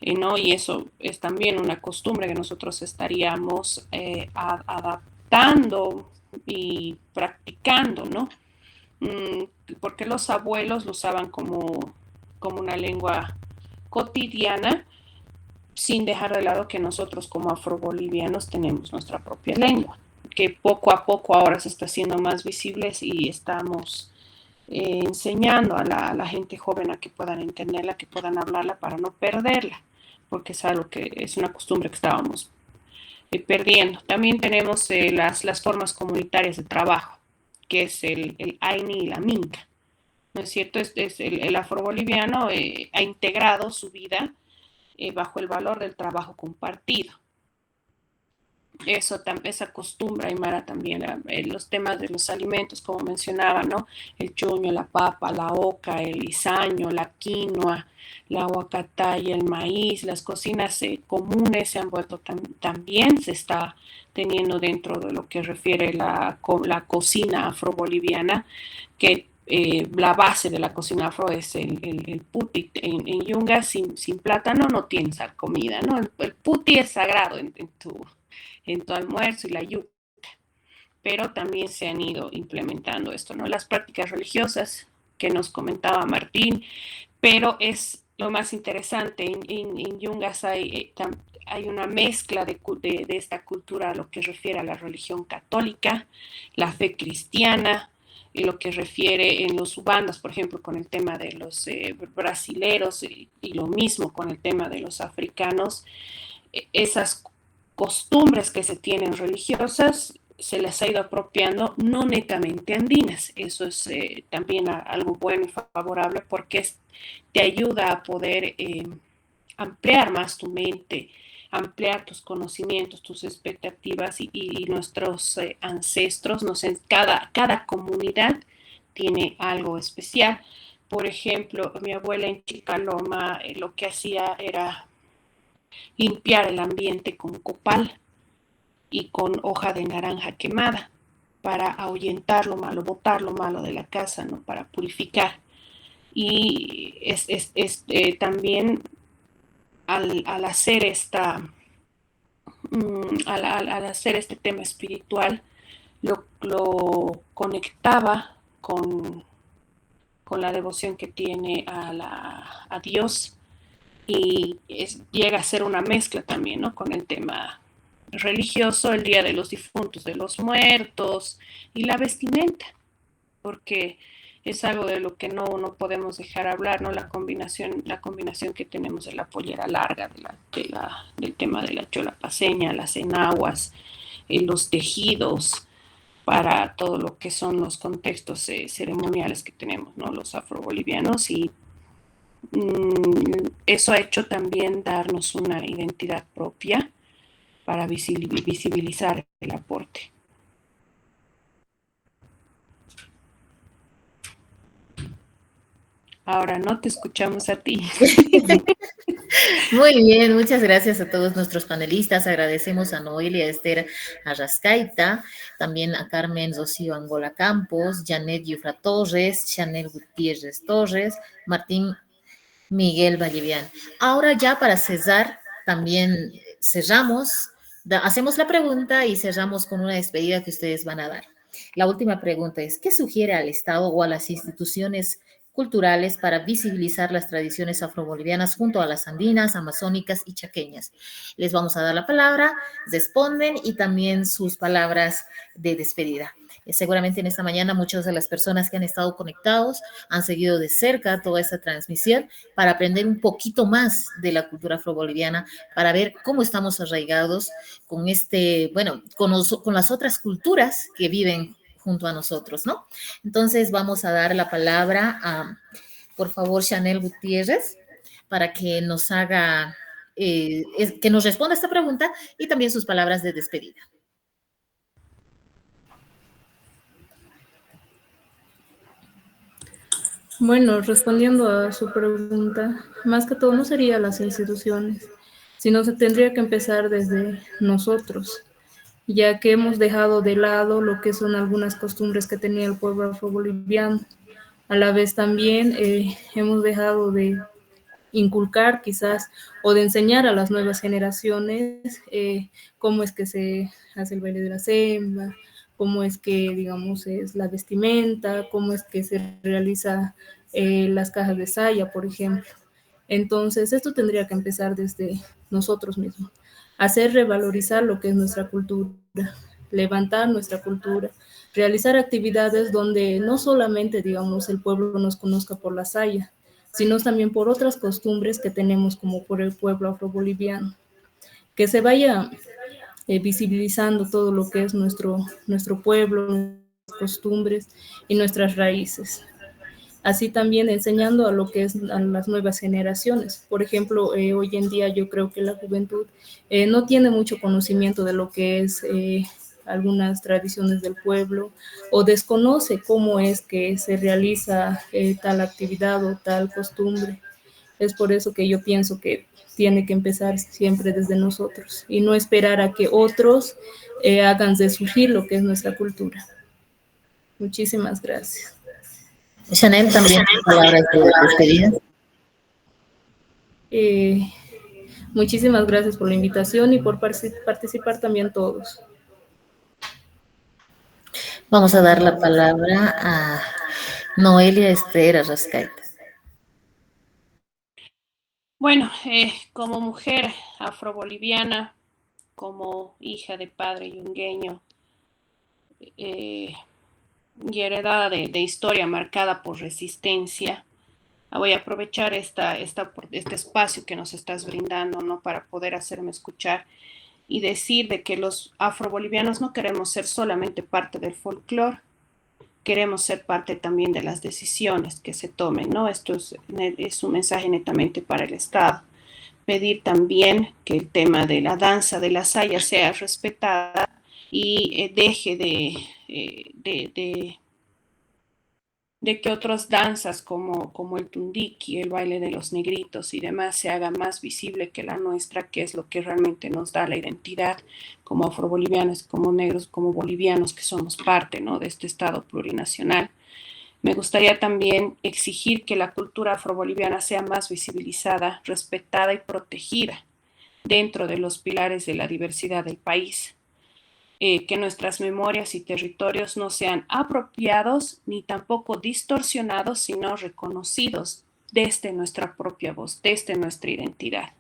¿no? Y eso es también una costumbre que nosotros estaríamos adaptando y practicando, ¿no? Porque los abuelos lo usaban como una lengua cotidiana, sin dejar de lado que nosotros como afrobolivianos tenemos nuestra propia lengua, que poco a poco ahora se está haciendo más visibles y estamos enseñando a la gente joven a que puedan entenderla, que puedan hablarla para no perderla, porque es algo que es una costumbre que estábamos perdiendo. También tenemos las formas comunitarias de trabajo, que es el AINI y la Minca, ¿no es cierto? El afroboliviano ha integrado su vida bajo el valor del trabajo compartido. Esa costumbre aymara también, los temas de los alimentos, como mencionaba, ¿no? El chuño, la papa, la oca, el izaño, la quinoa, la huacataya, el maíz, las cocinas comunes se han vuelto también se está teniendo dentro de lo que refiere la cocina afroboliviana, que la base de la cocina afro es el puti. En Yungas sin plátano no tienes comida, ¿no? El puti es sagrado en tu almuerzo, y la yuca. Pero también se han ido implementando esto, ¿no? Las prácticas religiosas que nos comentaba Martín, pero es lo más interesante. En Yungas hay una mezcla de esta cultura, lo que refiere a la religión católica, la fe cristiana, y lo que refiere en los ubandas, por ejemplo, con el tema de los brasileros, y lo mismo con el tema de los africanos. Esas costumbres que se tienen religiosas se les ha ido apropiando, no netamente andinas. Eso es también algo bueno y favorable, porque te ayuda a poder ampliar más tu mente, ampliar tus conocimientos, tus expectativas y nuestros ancestros, cada comunidad tiene algo especial. Por ejemplo, mi abuela en Chicaloma lo que hacía era limpiar el ambiente con copal y con hoja de naranja quemada para ahuyentar lo malo, botar lo malo de la casa, ¿no? Para purificar. Y también al hacer al hacer este tema espiritual, lo conectaba con la devoción que tiene a Dios, y llega a ser una mezcla también, ¿no? Con el tema religioso, el Día de los Difuntos, de los Muertos y la vestimenta, porque es algo de lo que no podemos dejar hablar, ¿no? La combinación que tenemos de la pollera larga, del tema de la chola paceña, las enaguas, los tejidos, para todo lo que son los contextos ceremoniales que tenemos, ¿no? Los afrobolivianos, y eso ha hecho también darnos una identidad propia para visibilizar el aporte. Ahora no te escuchamos a ti. Muy bien, muchas gracias a todos nuestros panelistas. Agradecemos a Noelia Esther Arrascaita, también a Carmen Rocío Angola Campos, Janet Yufra Torres, Chanel Gutiérrez Torres, Martín Miguel Vallivian. Ahora ya para cerrar, también cerramos, hacemos la pregunta y cerramos con una despedida que ustedes van a dar. La última pregunta es, ¿qué sugiere al Estado o a las instituciones culturales para visibilizar las tradiciones afrobolivianas junto a las andinas, amazónicas y chaqueñas? Les vamos a dar la palabra, responden y también sus palabras de despedida. Seguramente en esta mañana muchas de las personas que han estado conectados han seguido de cerca toda esta transmisión para aprender un poquito más de la cultura afroboliviana, para ver cómo estamos arraigados con con las otras culturas que viven junto a nosotros, ¿no? Entonces vamos a dar la palabra a, por favor, Chanel Gutiérrez, para que nos haga, que nos responda esta pregunta y también sus palabras de despedida. Bueno, respondiendo a su pregunta, más que todo no serían las instituciones, sino se tendría que empezar desde nosotros, ya que hemos dejado de lado lo que son algunas costumbres que tenía el pueblo afroboliviano. A la vez también hemos dejado de inculcar quizás o de enseñar a las nuevas generaciones cómo es que se hace el baile de la semba, cómo es que, digamos, es la vestimenta, cómo es que se realiza las cajas de saya, por ejemplo. Entonces, esto tendría que empezar desde nosotros mismos, hacer revalorizar lo que es nuestra cultura, levantar nuestra cultura, realizar actividades donde no solamente, digamos, el pueblo nos conozca por la saya, sino también por otras costumbres que tenemos como por el pueblo afroboliviano, que se vaya visibilizando todo lo que es nuestro pueblo, nuestras costumbres y nuestras raíces. Así también enseñando a lo que es a las nuevas generaciones. Por ejemplo, hoy en día yo creo que la juventud no tiene mucho conocimiento de lo que es algunas tradiciones del pueblo, o desconoce cómo es que se realiza tal actividad o tal costumbre. Es por eso que yo pienso que tiene que empezar siempre desde nosotros y no esperar a que otros hagan resurgir lo que es nuestra cultura. Muchísimas gracias. Chanel, también palabras de despedida. Muchísimas gracias por la invitación y por participar también todos. Vamos a dar la palabra a Noelia Esther Arrascaita. Bueno, como mujer afroboliviana, como hija de padre yungueño, y heredada de historia marcada por resistencia, voy a aprovechar este espacio que nos estás brindando, ¿no? Para poder hacerme escuchar y decir de que los afrobolivianos no queremos ser solamente parte del folclore, queremos ser parte también de las decisiones que se tomen, ¿no? Esto es un mensaje netamente para el Estado, pedir también que el tema de la danza de la saya sea respetada y deje de que otras danzas como el tundiki, el baile de los negritos y demás se haga más visible que la nuestra, que es lo que realmente nos da la identidad como afrobolivianos, como negros, como bolivianos que somos parte, ¿no?, de este Estado plurinacional. Me gustaría también exigir que la cultura afroboliviana sea más visibilizada, respetada y protegida dentro de los pilares de la diversidad del país. Que nuestras memorias y territorios no sean apropiados ni tampoco distorsionados, sino reconocidos desde nuestra propia voz, desde nuestra identidad.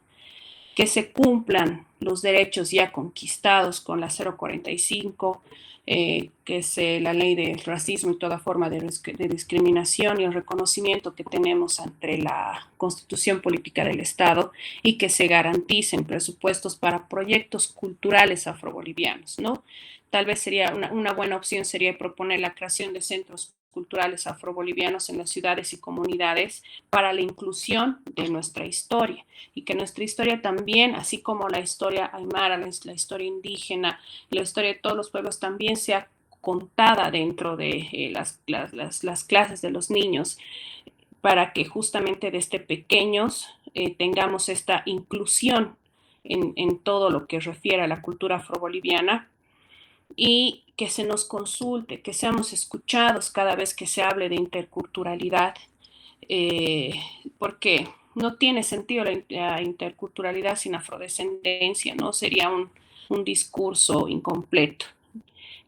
Que se cumplan los derechos ya conquistados con la 045, que es la ley del racismo y toda forma de discriminación y el reconocimiento que tenemos ante la Constitución Política del Estado, y que se garanticen presupuestos para proyectos culturales afrobolivianos, ¿no? Tal vez sería una buena opción sería proponer la creación de centros culturales afrobolivianos en las ciudades y comunidades para la inclusión de nuestra historia, y que nuestra historia también, así como la historia aymara, la historia indígena, la historia de todos los pueblos, también sea contada dentro de las clases de los niños, para que justamente desde pequeños tengamos esta inclusión en todo lo que refiere a la cultura afroboliviana, y que se nos consulte, que seamos escuchados cada vez que se hable de interculturalidad, porque no tiene sentido la interculturalidad sin afrodescendencia, ¿no? Sería un discurso incompleto.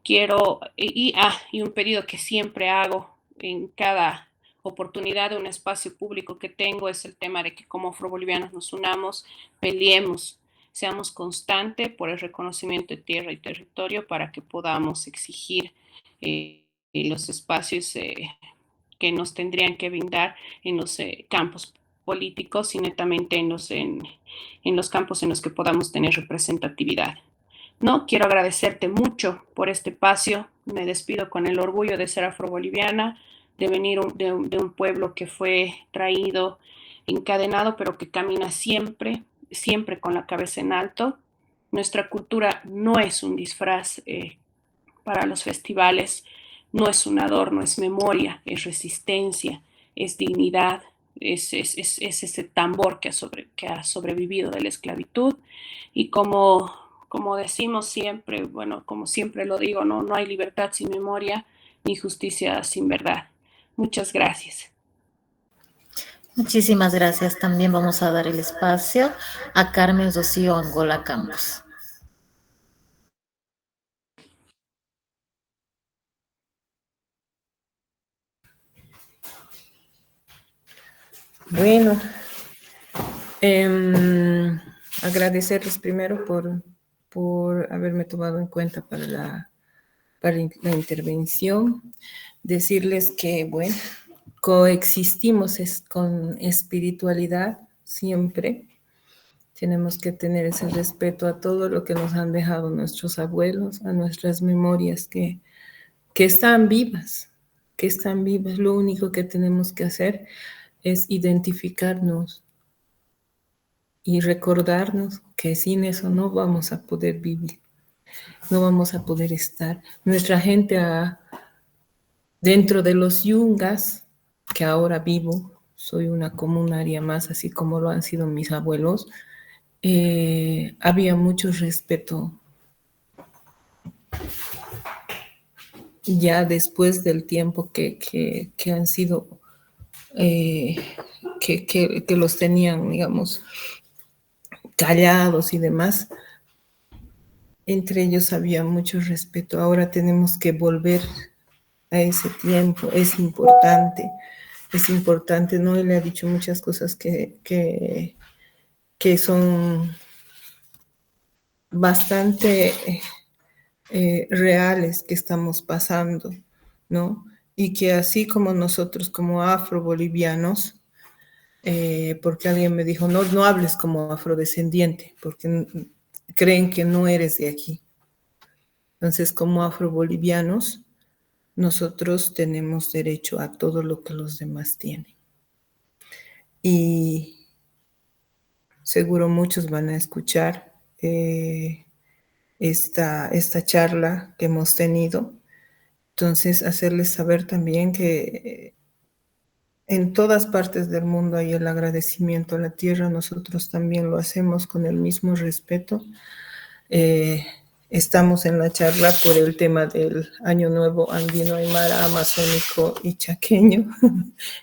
Quiero, y un pedido que siempre hago en cada oportunidad de un espacio público que tengo, es el tema de que como afrobolivianos nos unamos, peleemos, seamos constantes por el reconocimiento de tierra y territorio, para que podamos exigir los espacios que nos tendrían que brindar en los campos políticos y netamente en los campos en los que podamos tener representatividad. No, quiero agradecerte mucho por este espacio. Me despido con el orgullo de ser afroboliviana, de venir de un pueblo que fue traído, encadenado, pero que camina siempre, siempre con la cabeza en alto. Nuestra cultura no es un disfraz para los festivales, no es un adorno, es memoria, es resistencia, es dignidad, es ese tambor que ha sobrevivido de la esclavitud. Y como decimos siempre, bueno, como siempre lo digo, no hay libertad sin memoria, ni justicia sin verdad. Muchas gracias. Muchísimas gracias. También vamos a dar el espacio a Carmen Rocío Angola Campos. Bueno, agradecerles primero por haberme tomado en cuenta para la intervención. Decirles que, bueno, coexistimos con espiritualidad siempre. Tenemos que tener ese respeto a todo lo que nos han dejado nuestros abuelos, a nuestras memorias que están vivas, Lo único que tenemos que hacer es identificarnos y recordarnos que sin eso no vamos a poder vivir, no vamos a poder estar. Nuestra gente dentro de los yungas, que ahora vivo, soy una comunaria más, así como lo han sido mis abuelos, había mucho respeto. Ya después del tiempo que han sido, que los tenían, digamos, callados y demás, entre ellos había mucho respeto. Ahora tenemos que volver a ese tiempo. Es importante, ¿no? Él le ha dicho muchas cosas que son bastante reales que estamos pasando, ¿no? Y que así como nosotros como afrobolivianos, porque alguien me dijo, no hables como afrodescendiente, porque creen que no eres de aquí. Entonces, como afrobolivianos, nosotros tenemos derecho a todo lo que los demás tienen. Y seguro muchos van a escuchar esta charla que hemos tenido. Entonces, hacerles saber también que en todas partes del mundo hay el agradecimiento a la tierra. Nosotros también lo hacemos con el mismo respeto. Estamos en la charla por el tema del Año Nuevo Andino Aymara, Amazónico y Chaqueño,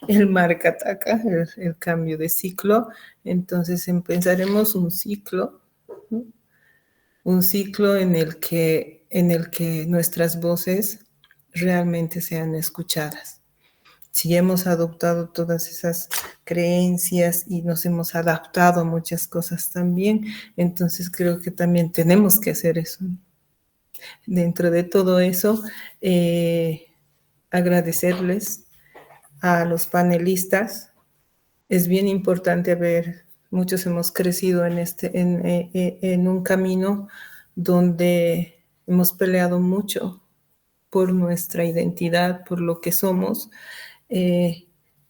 el Marcataca, el cambio de ciclo. Entonces empezaremos un ciclo, ¿no? Un ciclo en el que nuestras voces realmente sean escuchadas. Si hemos adoptado todas esas creencias y nos hemos adaptado a muchas cosas también, entonces creo que también tenemos que hacer eso. Dentro de todo eso, agradecerles a los panelistas. Es bien importante ver, muchos hemos crecido en un camino donde hemos peleado mucho por nuestra identidad, por lo que somos,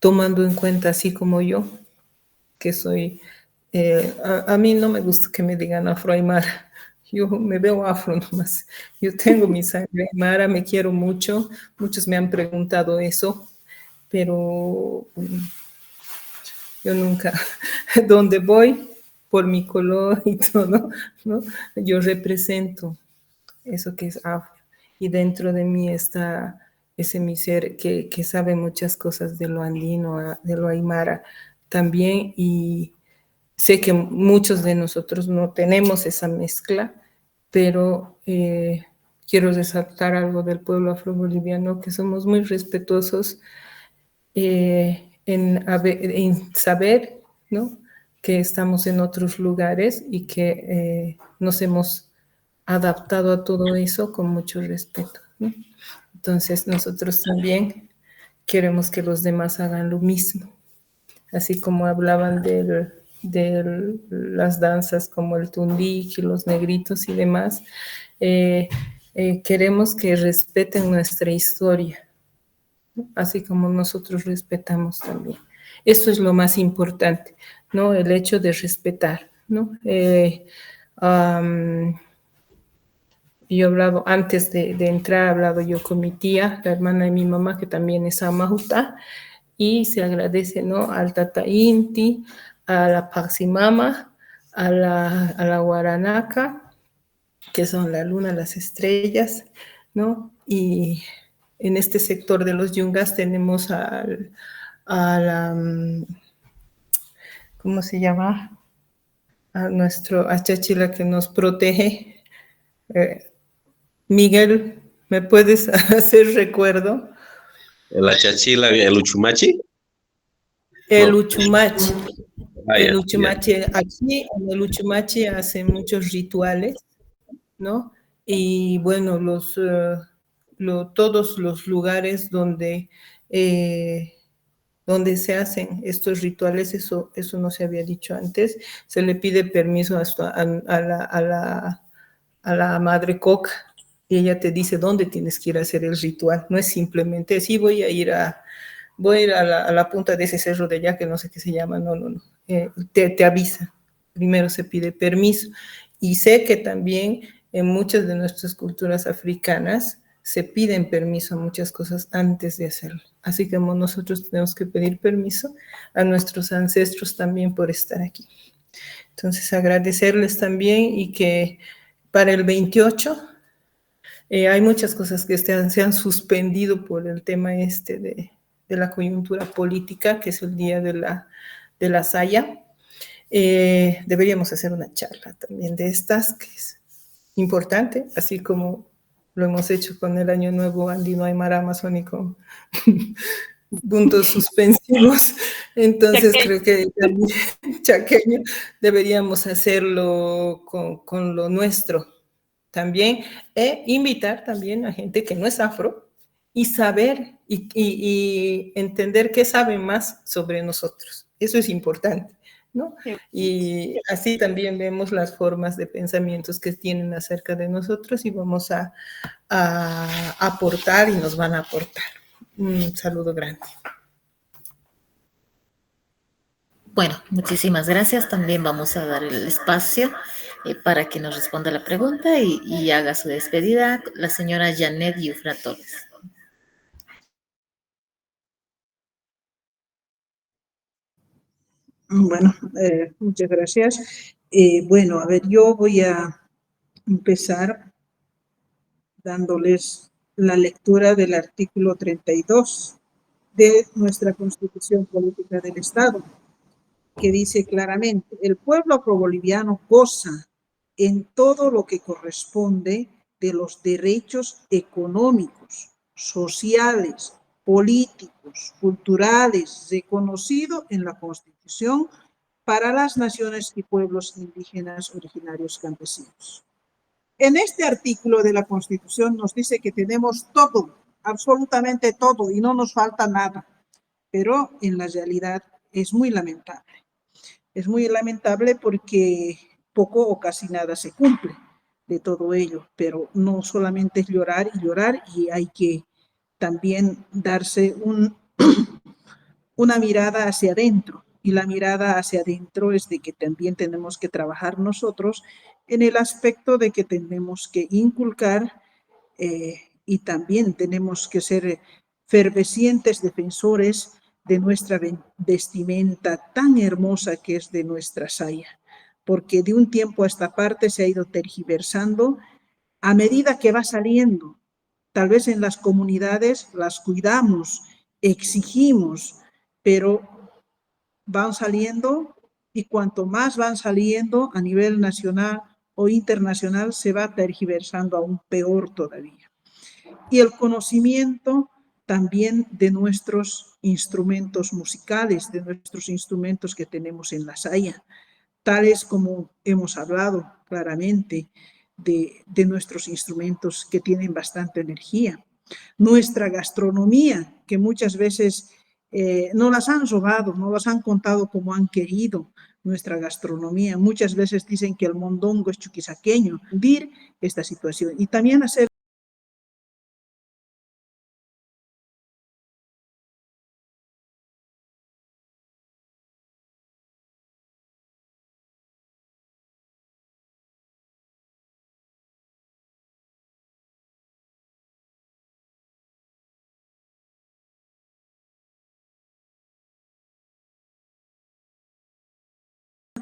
tomando en cuenta, así como yo, que soy, a mí no me gusta que me digan afroaymara, yo me veo afro nomás, yo tengo mi sangre aymara, me quiero mucho, muchos me han preguntado eso, pero yo nunca, donde voy, por mi color y todo, ¿no? Yo represento eso que es afro. Y dentro de mí está ese mi ser que sabe muchas cosas de lo andino, de lo aymara también. Y sé que muchos de nosotros no tenemos esa mezcla, pero quiero resaltar algo del pueblo afroboliviano, que somos muy respetuosos en saber, ¿no?, que estamos en otros lugares y que nos hemos adaptado a todo eso con mucho respeto, ¿no? Entonces nosotros también queremos que los demás hagan lo mismo, así como hablaban de las danzas como el tundic y los negritos y demás, queremos que respeten nuestra historia, ¿no?, así como nosotros respetamos también. Eso es lo más importante, ¿no? El hecho de respetar, ¿no? Yo he hablado, antes de entrar, he hablado yo con mi tía, la hermana de mi mamá, que también es amahuta, y se agradece, ¿no?, al Tata Inti, a la Paximama, a la Guaranaca, que son la luna, las estrellas, ¿no? Y en este sector de los Yungas tenemos a la, ¿cómo se llama?, a nuestro Achachila que nos protege. Miguel, ¿me puedes hacer recuerdo? La Chachila, el Uchumachi. El No. Uchumachi. Ah, El ya, Uchumachi, aquí en el Uchumachi hacen muchos rituales, ¿no? Y bueno, todos los lugares donde se hacen estos rituales, eso no se había dicho antes, se le pide permiso hasta a la madre coca, y ella te dice dónde tienes que ir a hacer el ritual. No es simplemente, sí, voy a ir a la punta de ese cerro de allá, que no sé qué se llama, no. Te avisa. Primero se pide permiso. Y sé que también en muchas de nuestras culturas africanas se piden permiso a muchas cosas antes de hacerlo. Así que nosotros tenemos que pedir permiso a nuestros ancestros también por estar aquí. Entonces, agradecerles también, y que para el 28 hay muchas cosas que se han suspendido por el tema de la coyuntura política, que es el día de la Saya. Deberíamos hacer una charla también de estas, que es importante, así como lo hemos hecho con el Año Nuevo Andino Aymara Amazónico, puntos suspensivos. Entonces creo que también, chaqueño, deberíamos hacerlo con lo nuestro también, e invitar también a gente que no es afro y saber y entender qué saben más sobre nosotros. Eso es importante, ¿no? Y así también vemos las formas de pensamientos que tienen acerca de nosotros, y vamos a aportar, y nos van a aportar. Un saludo grande. Bueno, muchísimas gracias. También vamos a dar el espacio para que nos responda la pregunta y haga su despedida la señora Janet Yufra Torres. Bueno, muchas gracias. Bueno, a ver, yo voy a empezar dándoles la lectura del artículo 32 de nuestra Constitución Política del Estado, que dice claramente: el pueblo afroboliviano goza en todo lo que corresponde de los derechos económicos, sociales, políticos, culturales, reconocidos en la Constitución para las naciones y pueblos indígenas originarios campesinos. En este artículo de la Constitución nos dice que tenemos todo, absolutamente todo, y no nos falta nada, pero en la realidad es muy lamentable. Es muy lamentable porque poco o casi nada se cumple de todo ello, pero no solamente es llorar y llorar, y hay que también darse una mirada hacia adentro, y la mirada hacia adentro es de que también tenemos que trabajar nosotros en el aspecto de que tenemos que inculcar y también tenemos que ser fervientes defensores de nuestra vestimenta tan hermosa que es de nuestra saya, porque de un tiempo a esta parte se ha ido tergiversando a medida que va saliendo. Tal vez en las comunidades las cuidamos, exigimos, pero van saliendo, y cuanto más van saliendo a nivel nacional o internacional, se va tergiversando aún peor todavía. Y el conocimiento también de nuestros instrumentos musicales, de nuestros instrumentos que tenemos en la saya, tales como hemos hablado claramente de nuestros instrumentos que tienen bastante energía. Nuestra gastronomía, que muchas veces no las han robado, no las han contado como han querido. Nuestra gastronomía, muchas veces dicen que el mondongo es chuquisaqueño, vivir esta situación y también hacer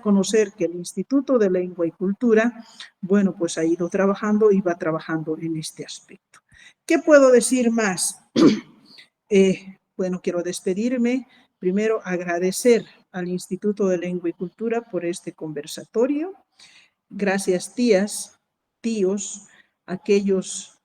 conocer que el Instituto de Lengua y Cultura, bueno, pues ha ido trabajando y va trabajando en este aspecto. ¿Qué puedo decir más? Bueno, quiero despedirme. Primero, agradecer al Instituto de Lengua y Cultura por este conversatorio. Gracias, tías, tíos, aquellos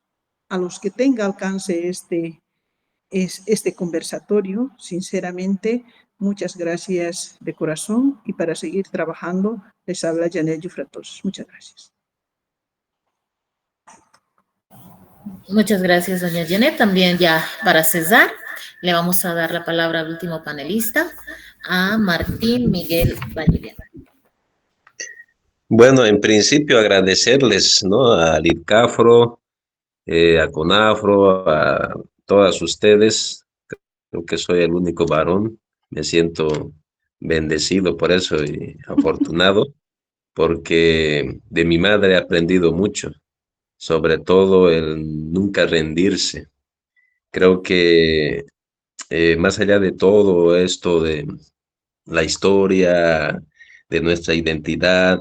a los que tenga alcance este conversatorio. Sinceramente, muchas gracias de corazón, y para seguir trabajando les habla Janet Yufra Torres. Muchas gracias. Muchas gracias, doña Janet. También ya para cesar, le vamos a dar la palabra al último panelista, a Martín Miguel Vallivian. Bueno, en principio agradecerles, ¿no?, al IRCAFRO, a CONAFRO, a todas ustedes. Creo que soy el único varón. Me siento bendecido por eso y afortunado, porque de mi madre he aprendido mucho, sobre todo el nunca rendirse. Creo que más allá de todo esto de la historia, de nuestra identidad,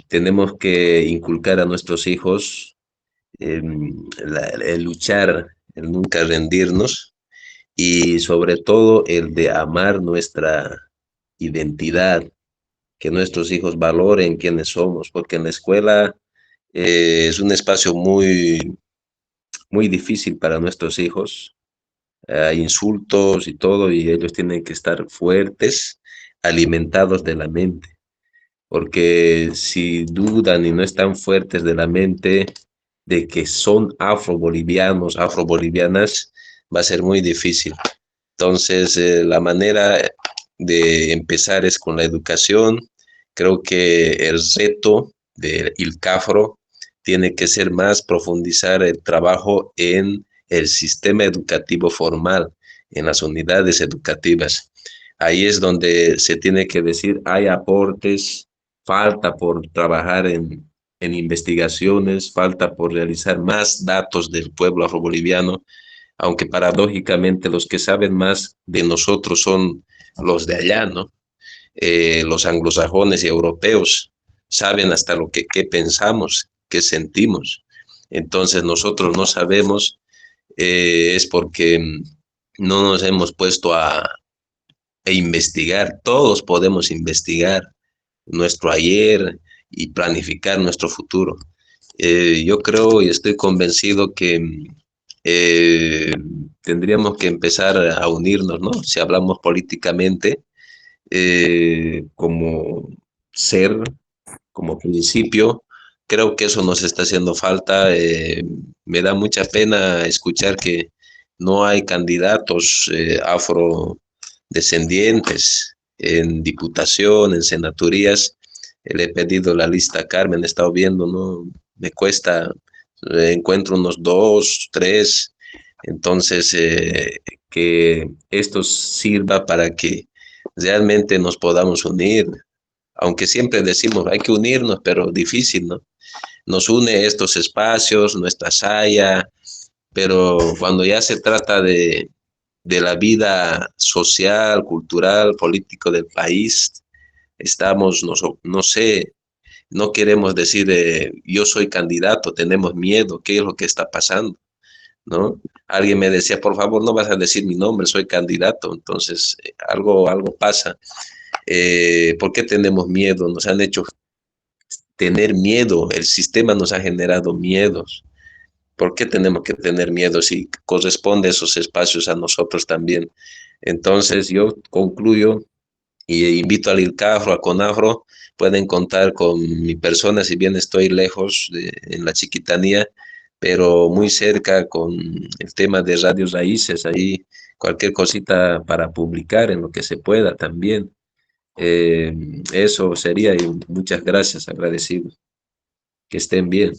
tenemos que inculcar a nuestros hijos el luchar, el nunca rendirnos, y sobre todo el de amar nuestra identidad, que nuestros hijos valoren quiénes somos, porque en la escuela es un espacio muy difícil para nuestros hijos. Hay insultos y todo, y ellos tienen que estar fuertes, alimentados de la mente, porque si dudan y no están fuertes de la mente de que son afrobolivianos, afrobolivianas, va a ser muy difícil. Entonces, la manera de empezar es con la educación. Creo que el reto del ILCAFRO tiene que ser más profundizar el trabajo en el sistema educativo formal, en las unidades educativas, Ahí es donde se tiene que decir, hay aportes, falta por trabajar en investigaciones, falta por realizar más datos del pueblo afroboliviano, aunque paradójicamente los que saben más de nosotros son los de allá, ¿no? Los anglosajones y europeos saben hasta lo que qué pensamos, qué sentimos. Entonces nosotros no sabemos, es porque no nos hemos puesto a investigar. Todos podemos investigar nuestro ayer y planificar nuestro futuro. Yo creo y estoy convencido que eh, tendríamos que empezar a unirnos, ¿no? Si hablamos políticamente, como ser, como principio, creo que eso nos está haciendo falta. Me da mucha pena escuchar que no hay candidatos afrodescendientes en diputación, en senaturías. Le he pedido la lista a Carmen, he estado viendo, ¿no? Me cuesta, encuentro unos 2, 3. Entonces, que esto sirva para que realmente nos podamos unir, aunque siempre decimos hay que unirnos, pero difícil, ¿no? Nos une estos espacios, nuestra saya, pero cuando ya se trata de la vida social, cultural, político del país, estamos, no sé, no queremos decir yo soy candidato, tenemos miedo, ¿qué es lo que está pasando? ¿No? Alguien me decía, por favor, no vas a decir mi nombre, soy candidato. Entonces, algo pasa. ¿Por qué tenemos miedo? Nos han hecho tener miedo, el sistema nos ha generado miedos. ¿Por qué tenemos que tener miedo si corresponde esos espacios a nosotros también? Entonces, yo concluyo y invito al ILCAFRO, a CONAFRO, pueden contar con mi persona, si bien estoy lejos en la Chiquitanía, pero muy cerca con el tema de radios raíces, ahí cualquier cosita para publicar en lo que se pueda también. Eso sería, y muchas gracias, agradecido. Que estén bien.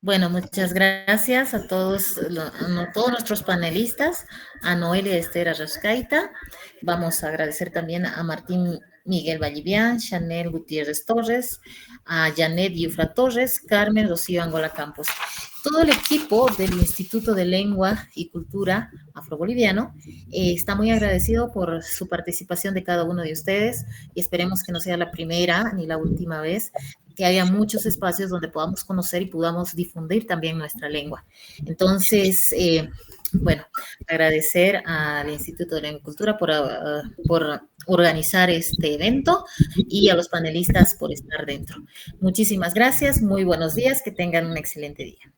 Bueno, muchas gracias a todos, todos nuestros panelistas, a Noelia Esther Arrascaita. Vamos a agradecer también a Martín Miguel Vallivian, Chanel Gutiérrez Torres, a Janet Yufra Torres, Carmen Rocío Angola Campos. Todo el equipo del Instituto de Lengua y Cultura Afroboliviano está muy agradecido por su participación de cada uno de ustedes y esperemos que no sea la primera ni la última vez, que haya muchos espacios donde podamos conocer y podamos difundir también nuestra lengua. Entonces, bueno, agradecer al Instituto de Lengua y Cultura por organizar este evento y a los panelistas por estar dentro. Muchísimas gracias, muy buenos días, que tengan un excelente día.